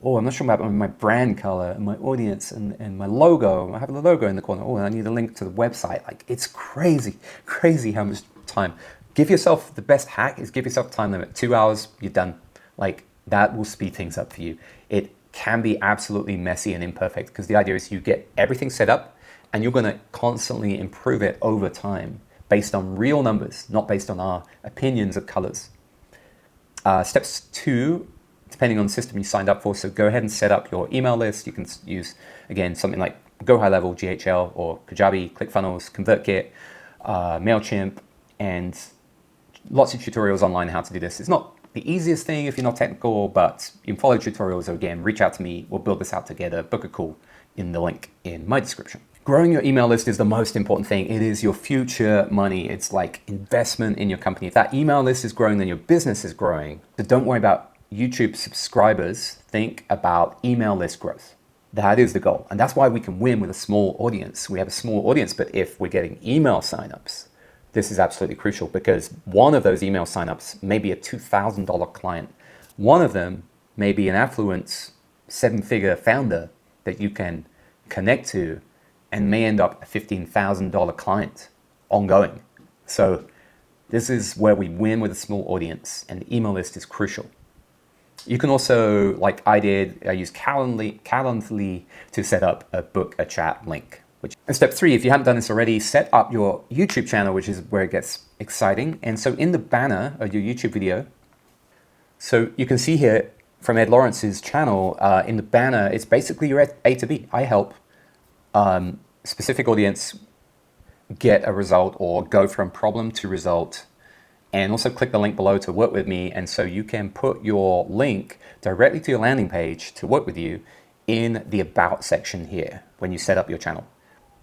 I'm not sure about my brand color and my audience and my logo. I have the logo in the corner. I need a link to the website. Like, it's crazy how much time. Give yourself, the best hack is give yourself a time limit. 2 hours, you're done. Like, that will speed things up for you. It can be absolutely messy and imperfect because the idea is you get everything set up and you're going to constantly improve it over time, based on real numbers, not based on our opinions of colors. Steps 2, depending on the system you signed up for, so go ahead and set up your email list. You can use, again, something like Go High Level, GHL, or Kajabi, ClickFunnels, ConvertKit, MailChimp, and lots of tutorials online how to do this. It's not the easiest thing if you're not technical, but you can follow tutorials. So again, reach out to me, we'll build this out together, book a call in the link in my description. Growing your email list is the most important thing. It is your future money. It's like investment in your company. If that email list is growing, then your business is growing. So don't worry about YouTube subscribers. Think about email list growth. That is the goal. And that's why we can win with a small audience. We have a small audience, but if we're getting email signups, this is absolutely crucial because one of those email signups may be a $2,000 client. One of them may be an affluent 7-figure founder that you can connect to and may end up a $15,000 client ongoing. So this is where we win with a small audience, and the email list is crucial. You can also, like I did, I use Calendly to set up a book a chat link. And step 3, if you haven't done this already, set up your YouTube channel, which is where it gets exciting. And so in the banner of your YouTube video, so you can see here from Ed Lawrence's channel, in the banner, it's basically your A to B. I help specific audience get a result or go from problem to result, and also click the link below to work with me. And so you can put your link directly to your landing page to work with you in the about section here when you set up your channel.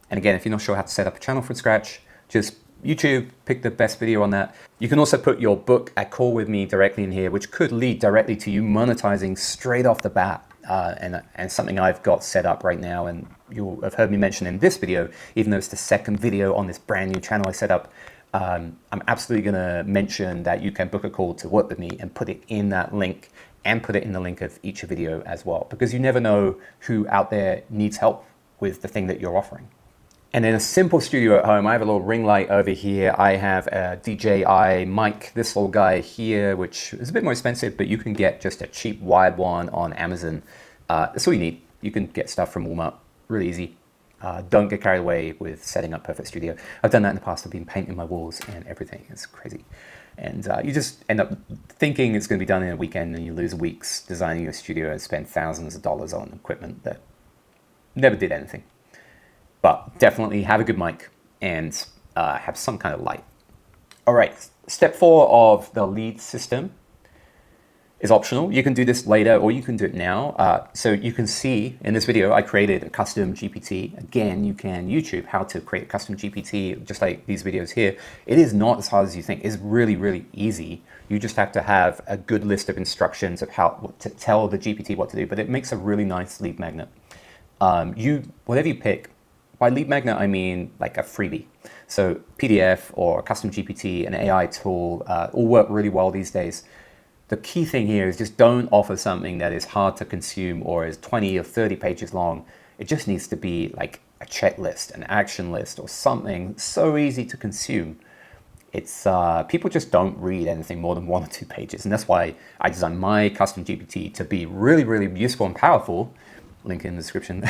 And again, if you're not sure how to set up a channel from scratch, just YouTube, pick the best video on that. You can also put your book a call with me directly in here, which could lead directly to you monetizing straight off the bat. And something I've got set up right now, and you'll have heard me mention in this video, even though it's the second video on this brand new channel I set up, I'm absolutely gonna mention that you can book a call to work with me and put it in that link and put it in the link of each video as well, because you never know who out there needs help with the thing that you're offering. And in a simple studio at home, I have a little ring light over here. I have a DJI mic, this little guy here, which is a bit more expensive, but you can get just a cheap wired one on Amazon. That's all you need. You can get stuff from Walmart, really easy. Don't get carried away with setting up Perfect Studio. I've done that in the past. I've been painting my walls and everything. It's crazy. And you just end up thinking it's going to be done in a weekend, and you lose weeks designing your studio and spend thousands of dollars on equipment that never did anything. But definitely have a good mic and have some kind of light. All right, step 4 of the lead system is optional. You can do this later or you can do it now. So you can see in this video, I created a custom GPT. Again, you can YouTube how to create a custom GPT, just like these videos here. It is not as hard as you think. It's really, really easy. You just have to have a good list of instructions of how to tell the GPT what to do, but it makes a really nice lead magnet. Whatever you pick, by lead magnet, I mean like a freebie. So PDF or a custom GPT, an AI tool, all work really well these days. The key thing here is just don't offer something that is hard to consume or is 20 or 30 pages long. It just needs to be like a checklist, an action list, or something so easy to consume. It's people just don't read anything more than 1 or 2 pages, and that's why I designed my custom GPT to be really, really useful and powerful. Link in the description.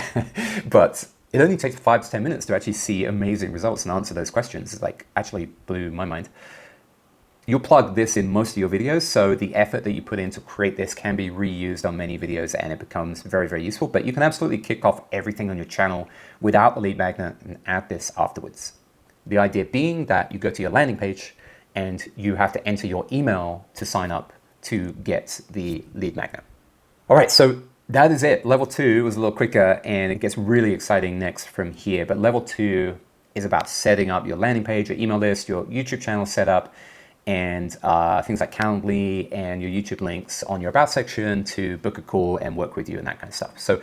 But it only takes 5 to 10 minutes to actually see amazing results and answer those questions. It's like actually blew my mind. You'll plug this in most of your videos, so the effort that you put in to create this can be reused on many videos and it becomes very, very useful. But you can absolutely kick off everything on your channel without the lead magnet and add this afterwards. The idea being that you go to your landing page and you have to enter your email to sign up to get the lead magnet. All right, so that is it. Level 2 was a little quicker and it gets really exciting next from here. But level 2 is about setting up your landing page, your email list, your YouTube channel setup, and things like Calendly and your YouTube links on your About section to book a call and work with you and that kind of stuff. So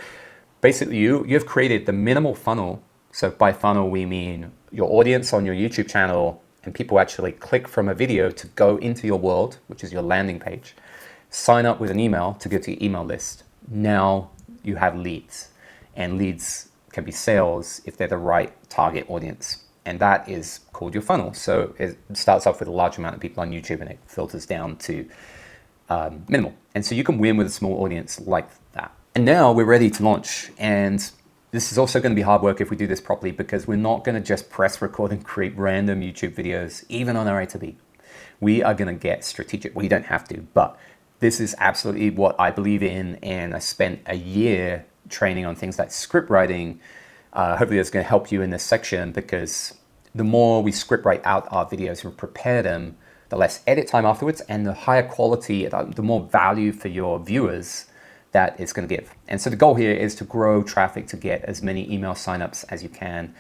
basically you've created the minimal funnel. So by funnel, we mean your audience on your YouTube channel and people actually click from a video to go into your world, which is your landing page, sign up with an email to get to your email list. Now you have leads, and leads can be sales if they're the right target audience. And that is called your funnel. So it starts off with a large amount of people on YouTube and it filters down to minimal. And so you can win with a small audience like that. And now we're ready to launch. And this is also going to be hard work if we do this properly, because we're not going to just press record and create random YouTube videos, even on our A2B. We are going to get strategic. We don't have to, but this is absolutely what I believe in. And I spent a year training on things like script writing. Hopefully that's going to help you in this section, because the more we script write out our videos and prepare them, the less edit time afterwards and the higher quality, the more value for your viewers that it's going to give. And so the goal here is to grow traffic to get as many email signups as you can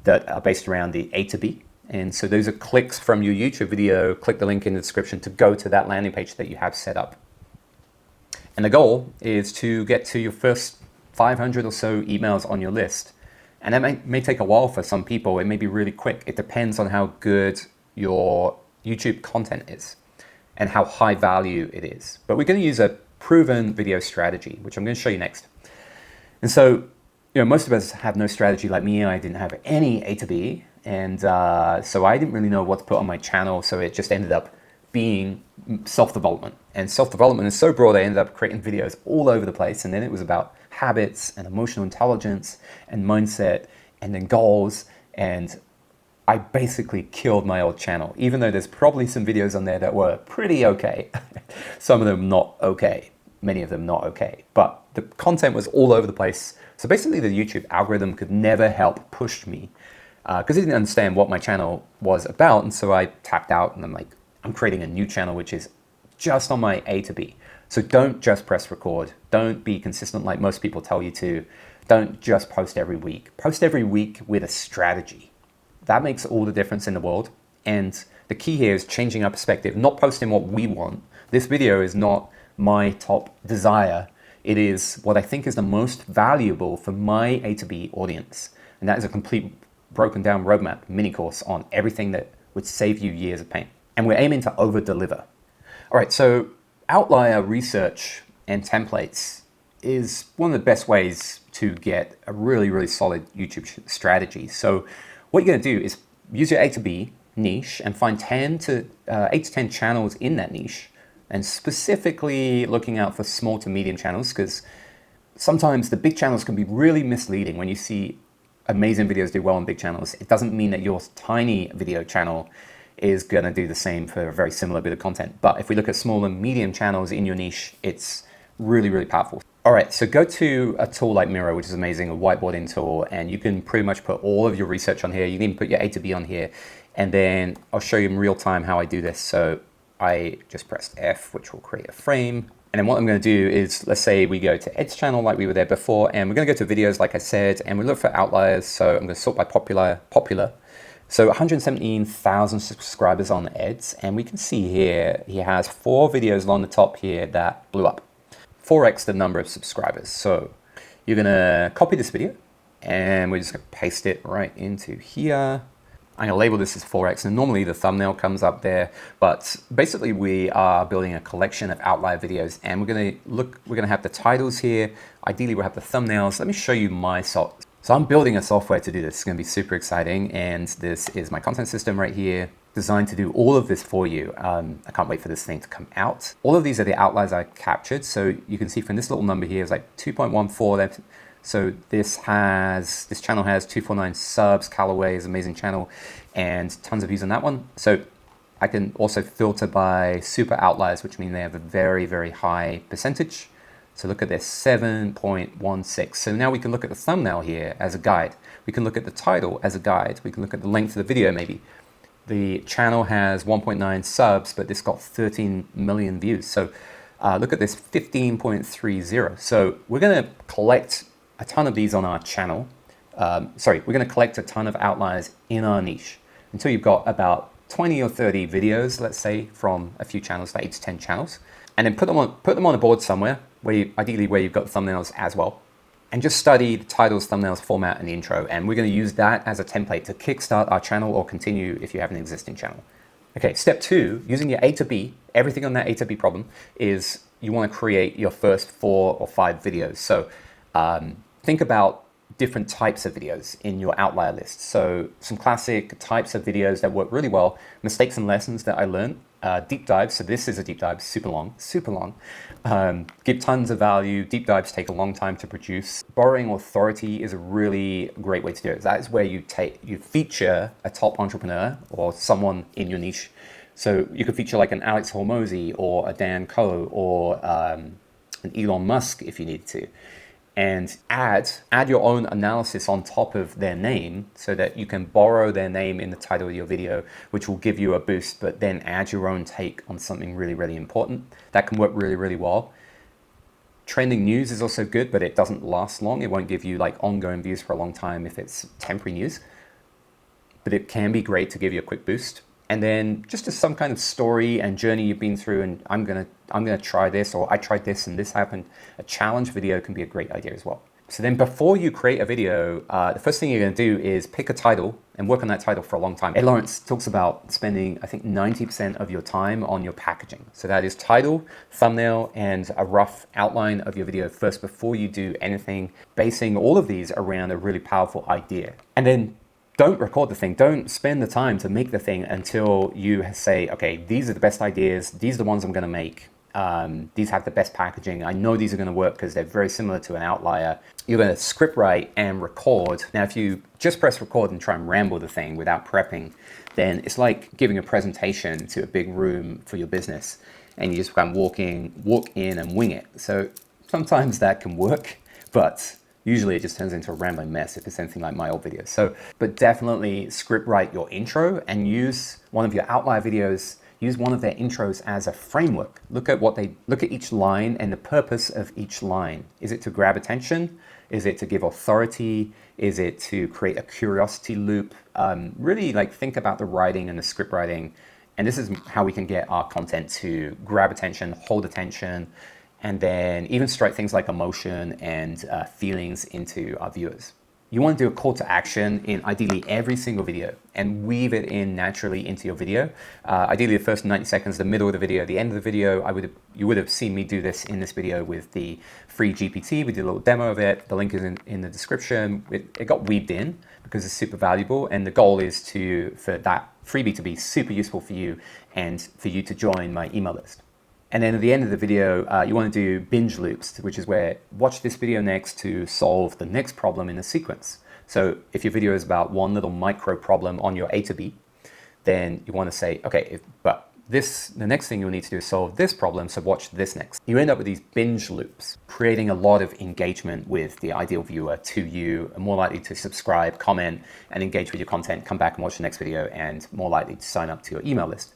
that are based around the A to B. And so those are clicks from your YouTube video. Click the link in the description to go to that landing page that you have set up. And the goal is to get to your first 500 or so emails on your list. And that may take a while for some people. It may be really quick. It depends on how good your YouTube content is and how high value it is. But we're going to use a proven video strategy, which I'm going to show you next. And so, most of us have no strategy like me. I didn't have any A to B. And so I didn't really know what to put on my channel. So it just ended up being self-development. And self-development is so broad, I ended up creating videos all over the place. And then it was about habits and emotional intelligence and mindset and then goals. And I basically killed my old channel, even though there's probably some videos on there that were pretty okay. Some of them not okay, many of them not okay. But the content was all over the place. So basically the YouTube algorithm could never help push me because it didn't understand what my channel was about. And so I tapped out and I'm like, I'm creating a new channel, which is just on my A to B. So don't just press record. Don't be consistent like most people tell you to. Don't just post every week. Post every week with a strategy. That makes all the difference in the world. And the key here is changing our perspective, not posting what we want. This video is not my top desire. It is what I think is the most valuable for my A to B audience. And that is a complete broken down roadmap, mini course on everything that would save you years of pain. And we're aiming to over deliver. All right, so outlier research and templates is one of the best ways to get a really, really solid YouTube strategy. So what you're going to do is use your A to B niche and find 8 to 10 channels in that niche, and specifically looking out for small to medium channels, because sometimes the big channels can be really misleading. When you see amazing videos do well on big channels, it doesn't mean that your tiny video channel is going to do the same for a very similar bit of content. But if we look at small and medium channels in your niche, it's really, really powerful. All right, so go to a tool like Miro, which is amazing, a whiteboarding tool, and you can pretty much put all of your research on here. You can even put your A to B on here. And then I'll show you in real time how I do this. So I just pressed F, which will create a frame. And then what I'm going to do is, let's say we go to Ed's channel like we were there before, and we're going to go to videos like I said, and we look for outliers. So I'm going to sort by popular. So 117,000 subscribers on Ed's, and we can see here he has 4 videos along the top here that blew up. 4x the number of subscribers. So you're going to copy this video, and we're just going to paste it right into here. I'm going to label this as 4x, and normally the thumbnail comes up there, but basically we are building a collection of outlier videos, and we're going to have the titles here. Ideally we'll have the thumbnails. Let me show you my So I'm building a software to do this. It's going to be super exciting, and this is my content system right here, designed to do all of this for you. I can't wait for this thing to come out. All of these are the outliers I captured, so you can see from this little number here, it's like 2.14. So this channel has 249 subs. Callaway is an amazing channel, and tons of views on that one. So I can also filter by super outliers, which mean they have a very, very high percentage. So look at this, 7.16. So now we can look at the thumbnail here as a guide. We can look at the title as a guide. We can look at the length of the video maybe. The channel has 1.9 subs, but this got 13 million views. So look at this, 15.30. So we're going to collect a ton of these on our channel. We're going to collect a ton of outliers in our niche until you've got about 20 or 30 videos, let's say, from a few channels, like 8 to 10 channels, and then put them on a board somewhere, ideally where you've got thumbnails as well, and just study the titles, thumbnails, format, and the intro. And we're going to use that as a template to kickstart our channel or continue if you have an existing channel. Okay, step 2, using your A to B, everything on that A to B problem is you want to create your first 4 or 5 videos. So think about different types of videos in your outlier list. So some classic types of videos that work really well, mistakes and lessons that I learned, deep dives. So this is a deep dive, super long. Give tons of value. Deep dives take a long time to produce. Borrowing authority is a really great way to do it. That is where you feature a top entrepreneur or someone in your niche. So you could feature like an Alex Hormozi or a Dan Koh or an Elon Musk if you need to. And add your own analysis on top of their name so that you can borrow their name in the title of your video, which will give you a boost, but then add your own take on something really, really important. That can work really, really well. Trending news is also good, but it doesn't last long. It won't give you like ongoing views for a long time if it's temporary news, but it can be great to give you a quick boost. And then just as some kind of story and journey you've been through, and I'm gonna try this, or I tried this and this happened. A challenge video can be a great idea as well. So then before you create a video, the first thing you're gonna do is pick a title and work on that title for a long time. Ed Lawrence talks about spending, I think, 90% of your time on your packaging. So that is title, thumbnail, and a rough outline of your video first before you do anything, basing all of these around a really powerful idea. And then don't record the thing. Don't spend the time to make the thing until you say, okay, these are the best ideas. These are the ones I'm going to make. These have the best packaging. I know these are going to work because they're very similar to an outlier. You're going to script write and record. Now, if you just press record and try and ramble the thing without prepping, then it's like giving a presentation to a big room for your business, and you just kind of walk in and wing it. So sometimes that can work, but usually it just turns into a rambling mess if it's anything like my old videos. So, but definitely script write your intro and use one of your outlier videos, use one of their intros as a framework. Look at each line and the purpose of each line. Is it to grab attention? Is it to give authority? Is it to create a curiosity loop? Really like think about the writing and the script writing. And this is how we can get our content to grab attention, hold attention, and then even strike things like emotion and feelings into our viewers. You want to do a call to action in ideally every single video and weave it in naturally into your video. Ideally the first 90 seconds, the middle of the video, the end of the video. You would have seen me do this in this video with the free GPT. We did a little demo of it. The link is in the description. It got weaved in because it's super valuable, and the goal is for that freebie to be super useful for you and for you to join my email list. And then at the end of the video, you want to do binge loops, which is where watch this video next to solve the next problem in the sequence. So if your video is about one little micro problem on your A to B, then you want to say, okay, but The next thing you'll need to do is solve this problem, so watch this next. You end up with these binge loops, creating a lot of engagement with the ideal viewer to you, are more likely to subscribe, comment, and engage with your content, come back and watch the next video, and more likely to sign up to your email list,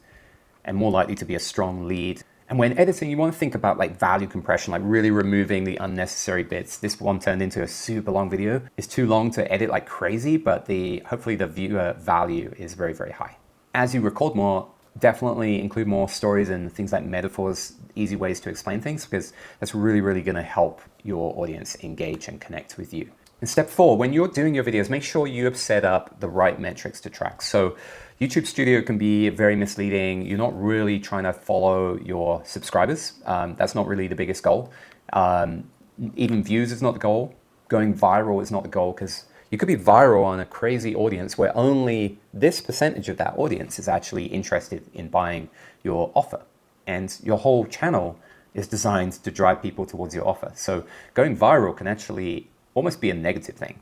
and more likely to be a strong lead. And when editing, you want to think about like value compression, like really removing the unnecessary bits. This one turned into a super long video. It's too long to edit like crazy, but hopefully the viewer value is very, very high. As you record more, definitely include more stories and things like metaphors, easy ways to explain things, because that's really, really going to help your audience engage and connect with you. And step 4, when you're doing your videos, make sure you have set up the right metrics to track. So YouTube Studio can be very misleading. You're not really trying to follow your subscribers. That's not really the biggest goal. Even views is not the goal. Going viral is not the goal, because you could be viral on a crazy audience where only this percentage of that audience is actually interested in buying your offer. And your whole channel is designed to drive people towards your offer. So going viral can actually almost be a negative thing.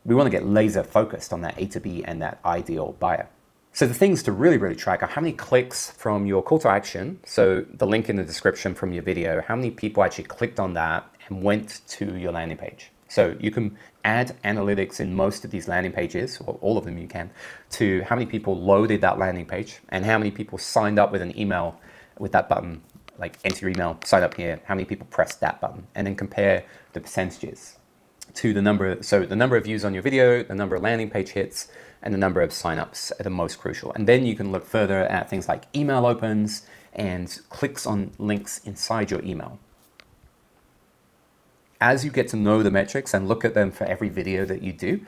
We want to get laser focused on that A to B and that ideal buyer. So the things to really, really track are how many clicks from your call to action, so the link in the description from your video, how many people actually clicked on that and went to your landing page. So you can add analytics in most of these landing pages, or all of them you can, to how many people loaded that landing page and how many people signed up with an email with that button, like enter your email, sign up here, how many people pressed that button, and then compare the percentages to the number of views on your video, the number of landing page hits, and the number of signups are the most crucial. And then you can look further at things like email opens and clicks on links inside your email. As you get to know the metrics and look at them for every video that you do,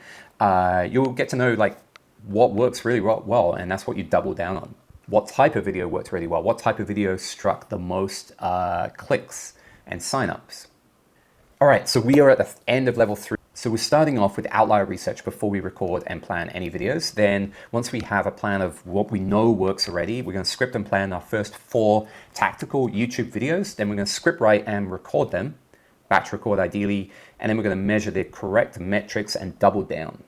you'll get to know like what works really well, and that's what you double down on. What type of video worked really well? What type of video struck the most clicks and signups? All right, so we are at the end of level 3. So we're starting off with outlier research before we record and plan any videos. Then once we have a plan of what we know works already, we're going to script and plan our first 4 tactical YouTube videos. Then we're going to script write and record them, batch record ideally, and then we're going to measure the correct metrics and double down.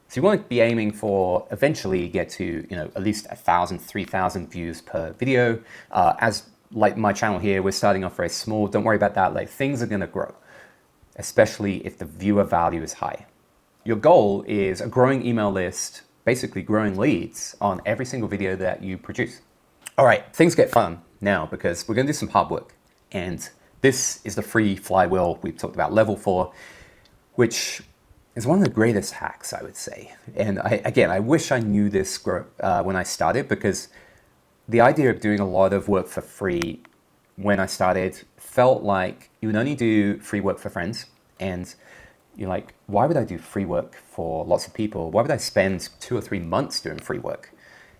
So you want to be aiming for eventually get to at least 1,000, 3,000 views per video. As like my channel here, we're starting off very small. Don't worry about that. Like things are going to grow, especially if the viewer value is high. Your goal is a growing email list, basically growing leads on every single video that you produce. All right, things get fun now because we're going to do some hard work. And this is the free flywheel we've talked about, level 4, which is one of the greatest hacks, I would say. And I wish I knew this when I started, because the idea of doing a lot of work for free when I started felt like you would only do free work for friends. And you're like, why would I do free work for lots of people? Why would I spend 2 or 3 months doing free work?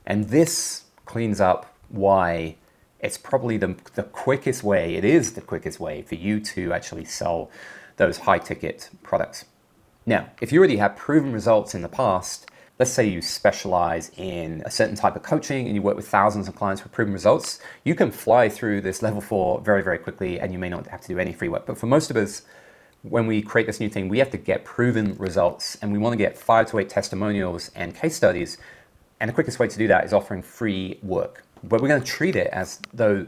And this cleans up why it's probably the quickest way, it is the quickest way for you to actually sell those high ticket products. Now, if you already have proven results in the past, let's say you specialize in a certain type of coaching and you work with thousands of clients with proven results, you can fly through this level 4 very, very quickly, and you may not have to do any free work. But for most of us, when we create this new thing, we have to get proven results, and we want to get 5 to 8 testimonials and case studies. And the quickest way to do that is offering free work. But we're going to treat it as though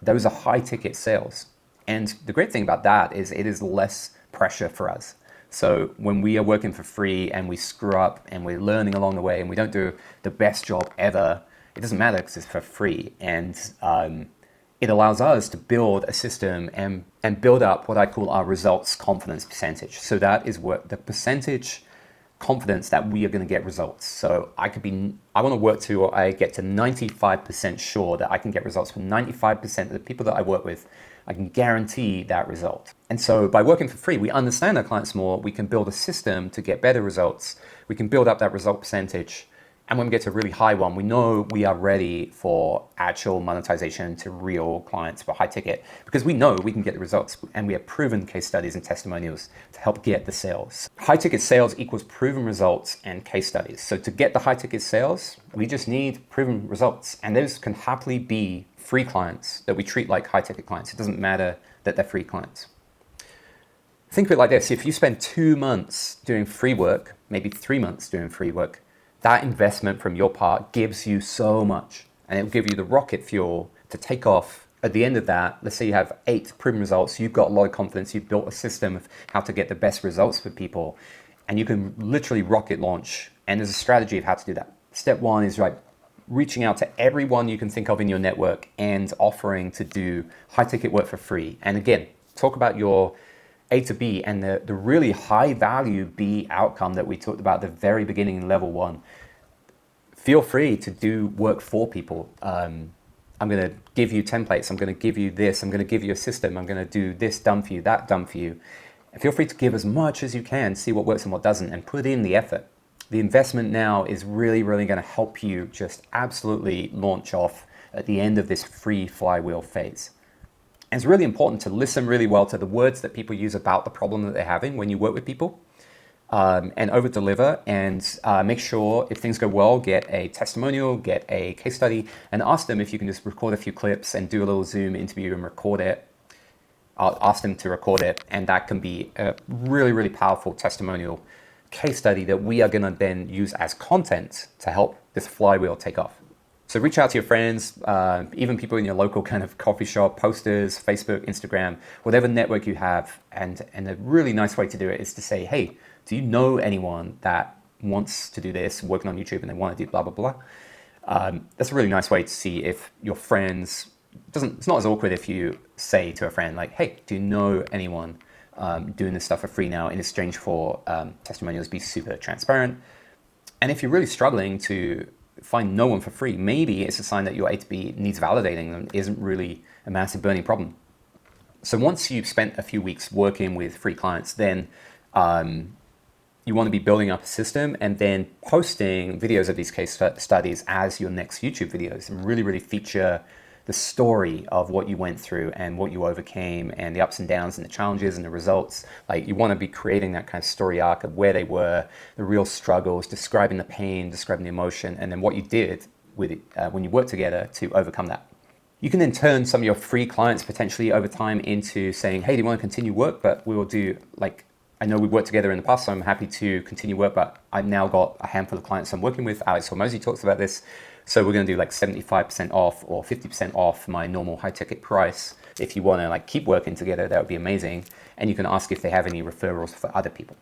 those are high ticket sales. And the great thing about that is it is less pressure for us. So when we are working for free and we screw up and we're learning along the way and we don't do the best job ever, it doesn't matter because it's for free. And it allows us to build a system and build up what I call our results confidence percentage. So that is what the percentage confidence that we are going to get results. So I want to work to, I get to 95% sure that I can get results from 95% of the people that I work with. I can guarantee that result. And so by working for free, we understand our clients more. We can build a system to get better results. We can build up that result percentage. And when we get to a really high one, we know we are ready for actual monetization to real clients for high ticket, because we know we can get the results and we have proven case studies and testimonials to help get the sales. High ticket sales equals proven results and case studies. So to get the high ticket sales, we just need proven results. And those can happily be free clients that we treat like high ticket clients. It doesn't matter that they're free clients. Think of it like this. If you spend 2 months doing free work, maybe 3 months doing free work, that investment from your part gives you so much. and it'll give you the rocket fuel to take off. At the end of that, let's say you have 8 proven results, you've got a lot of confidence, you've built a system of how to get the best results for people, and you can literally rocket launch. And there's a strategy of how to do that. Step 1 is reaching out to everyone you can think of in your network and offering to do high ticket work for free. And again, talk about your A to B and the really high value B outcome that we talked about at the very beginning in level 1. Feel free to do work for people. I'm going to give you templates. I'm going to give you this. I'm going to give you a system. I'm going to do this done for you, that done for you. And feel free to give as much as you can, see what works and what doesn't, and put in the effort. The investment now is really, really going to help you just absolutely launch off at the end of this free flywheel phase. And it's really important to listen really well to the words that people use about the problem that they're having when you work with people, and over deliver, and make sure if things go well, get a testimonial, get a case study, and ask them if you can just record a few clips and do a little Zoom interview and record it. I'll ask them to record it, and that can be a really, really powerful testimonial case study that we are going to then use as content to help this flywheel take off. So reach out to your friends, even people in your local kind of coffee shop, posters, Facebook, Instagram, whatever network you have. And a really nice way to do it is to say, hey, do you know anyone that wants to do this, working on YouTube, and they want to do blah, blah, blah? That's a really nice way to see if your friends, it's not as awkward if you say to a friend like, hey, do you know anyone doing this stuff for free now in exchange for testimonials? Be super transparent. And if you're really struggling to find no one for free, maybe it's a sign that your A to B needs validating and isn't really a massive burning problem. So once you've spent a few weeks working with free clients, then you want to be building up a system and then posting videos of these case studies as your next YouTube videos, and really, really feature the story of what you went through and what you overcame and the ups and downs and the challenges and the results. Like, you want to be creating that kind of story arc of where they were, the real struggles, describing the pain, describing the emotion, and then what you did with it when you worked together to overcome that. You can then turn some of your free clients potentially over time into saying, hey, do you want to continue work? But we will do, like, I know we worked together in the past, so I'm happy to continue work, but I've now got a handful of clients I'm working with. Alex Hormozi talks about this. So we're going to do like 75% off or 50% off my normal high ticket price. If you want to like keep working together, that would be amazing. And you can ask if they have any referrals for other people.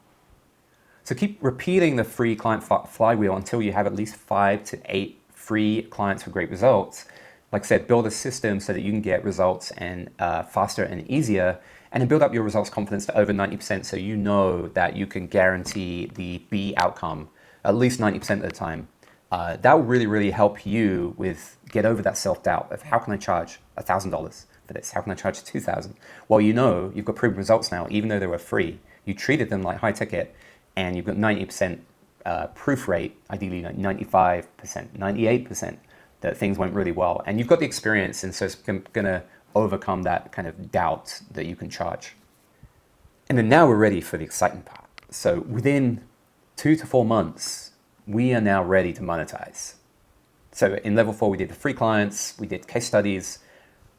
So keep repeating the free client flywheel until you have at least 5 to 8 free clients with great results. Like I said, build a system so that you can get results and faster and easier, and then build up your results confidence to over 90% so you know that you can guarantee the B outcome at least 90% of the time. That will really, really help you with get over that self-doubt of how can I charge $1,000 for this? How can I charge $2,000? Well, you know, you've got proven results now, even though they were free. You treated them like high ticket, and you've got 90% proof rate, ideally like 95%, 98%, that things went really well. And you've got the experience, and so it's going to overcome that kind of doubt that you can charge. And then now we're ready for the exciting part. So within 2 to 4 months, we are now ready to monetize. So in level 4, we did the free clients, we did case studies,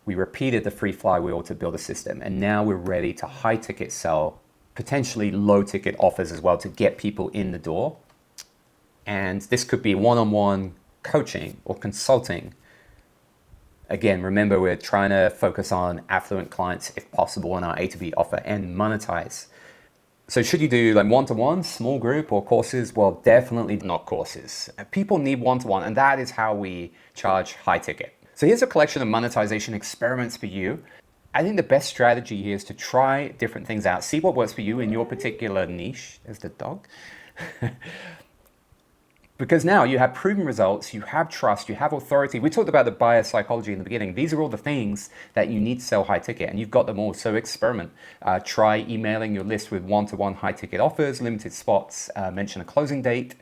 we repeated the free flywheel to build a system, and now we're ready to high ticket sell, potentially low ticket offers as well to get people in the door. And this could be one-on-one coaching or consulting. Again, remember, we're trying to focus on affluent clients if possible in our A to B offer and monetize. So should you do like one-to-one, small group, or courses? Well, definitely not courses. People need one-to-one, and that is how we charge high ticket. So here's a collection of monetization experiments for you. I think the best strategy here is to try different things out, see what works for you in your particular niche. There's the dog. Because now you have proven results, you have trust, you have authority. We talked about the buyer psychology in the beginning. These are all the things that you need to sell high ticket, and you've got them all. So experiment. Try emailing your list with one-to-one high ticket offers, limited spots, mention a closing date.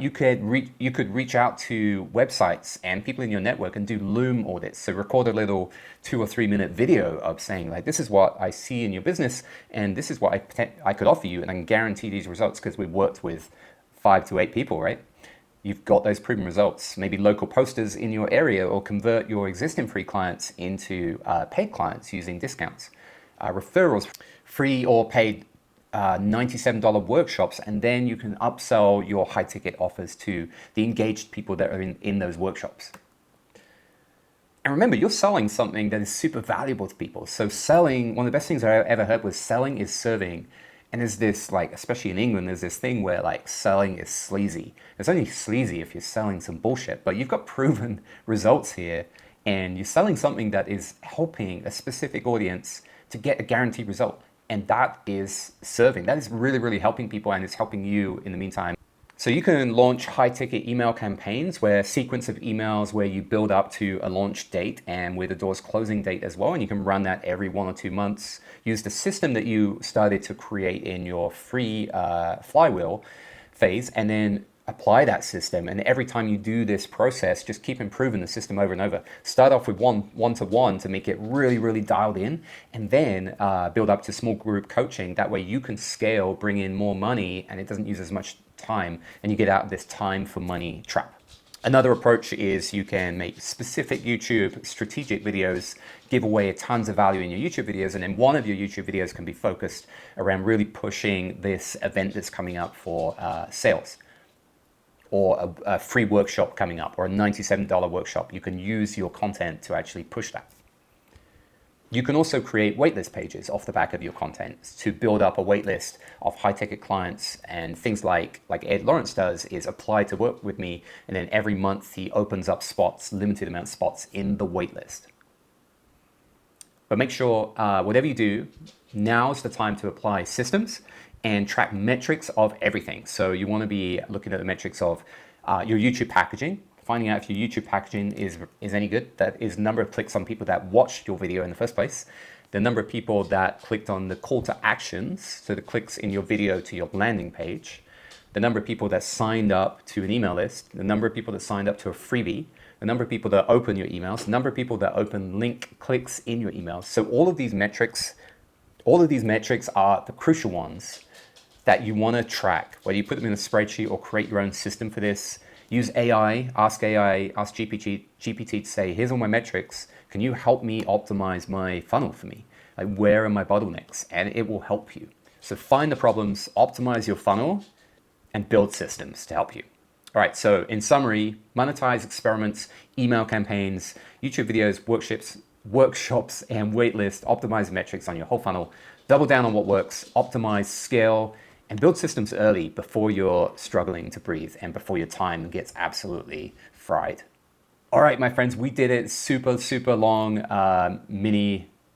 You could reach out to websites and people in your network and do Loom audits. So record a little 2 or 3 minute video of saying like, this is what I see in your business, and this is what I could offer you, and I can guarantee these results because we've worked with 5 to 8 people, right? You've got those proven results. Maybe local posters in your area, or convert your existing free clients into paid clients using discounts. Referrals, free or paid $97 workshops, and then you can upsell your high ticket offers to the engaged people that are in those workshops. And remember, you're selling something that is super valuable to people. So selling, one of the best things I ever heard was selling is serving. And there's this, like, especially in England, there's this thing where like selling is sleazy. It's only sleazy if you're selling some bullshit, but you've got proven results here and you're selling something that is helping a specific audience to get a guaranteed result. And that is serving. That is really, really helping people, and it's helping you in the meantime. So you can launch high-ticket email campaigns where sequence of emails where you build up to a launch date and with a door's closing date as well. And you can run that every 1 or 2 months. Use the system that you started to create in your free flywheel phase, and then apply that system. And every time you do this process, just keep improving the system over and over. Start off with one-to-one to make it really, really dialed in, and then build up to small group coaching. That way you can scale, bring in more money, and it doesn't use as much time, and you get out of this time for money trap. Another approach is you can make specific YouTube strategic videos, give away tons of value in your YouTube videos, and then one of your YouTube videos can be focused around really pushing this event that's coming up for sales, or a free workshop coming up, or a $97 workshop. You can use your content to actually push that. You can also create waitlist pages off the back of your content to build up a waitlist of high-ticket clients, and things like Ed Lawrence does is apply to work with me, and then every month he opens up spots, limited amount of spots in the waitlist. But make sure whatever you do, now's the time to apply systems and track metrics of everything. So you want to be looking at the metrics of your YouTube packaging, finding out if your YouTube packaging is any good. That is the number of clicks on people that watched your video in the first place, the number of people that clicked on the call to actions, so the clicks in your video to your landing page, the number of people that signed up to an email list, the number of people that signed up to a freebie, the number of people that open your emails, the number of people that open link clicks in your emails. So all of these metrics are the crucial ones that you want to track, whether you put them in a spreadsheet or create your own system for this. Use AI, ask GPT to say, here's all my metrics. Can you help me optimize my funnel for me? Like, where are my bottlenecks? And it will help you. So find the problems, optimize your funnel, and build systems to help you. All right, so in summary, monetize experiments, email campaigns, YouTube videos, workshops, and waitlist, optimize metrics on your whole funnel, double down on what works, optimize, scale, and build systems early before you're struggling to breathe and before your time gets absolutely fried. All right, my friends, we did it. Super, super long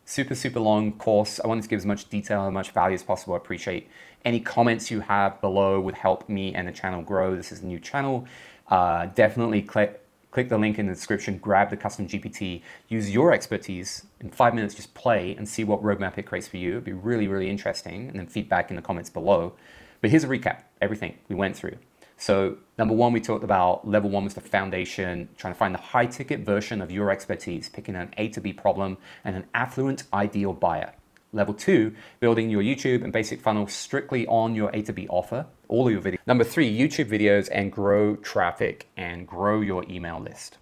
super long course. I wanted to give as much detail and much value as possible. I appreciate any comments you have below, would help me and the channel grow. This is a new channel. Definitely click the link in the description, grab the custom GPT, use your expertise. In 5 minutes, just play and see what roadmap it creates for you. It'd be really, really interesting. And then feedback in the comments below. But here's a recap, everything we went through. So number one, we talked about level one was the foundation, trying to find the high ticket version of your expertise, picking an A to B problem and an affluent ideal buyer. Level two, building your YouTube and basic funnel strictly on your A to B offer, all of your videos. Number three, YouTube videos and grow traffic and grow your email list.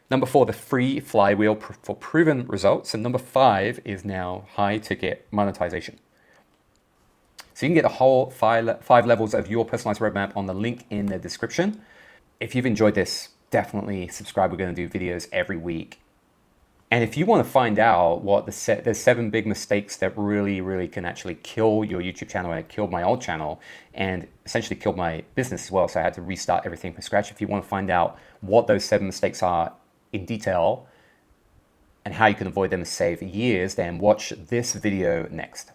Number four, the free flywheel for proven results. And number five is now high ticket monetization. So you can get the whole five levels of your personalized roadmap on the link in the description. If you've enjoyed this, definitely subscribe. We're going to do videos every week. And if you want to find out what there's 7 big mistakes that really, really can actually kill your YouTube channel, and it killed my old channel and essentially killed my business as well. So I had to restart everything from scratch. If you want to find out what those 7 mistakes are in detail and how you can avoid them and save years, then watch this video next.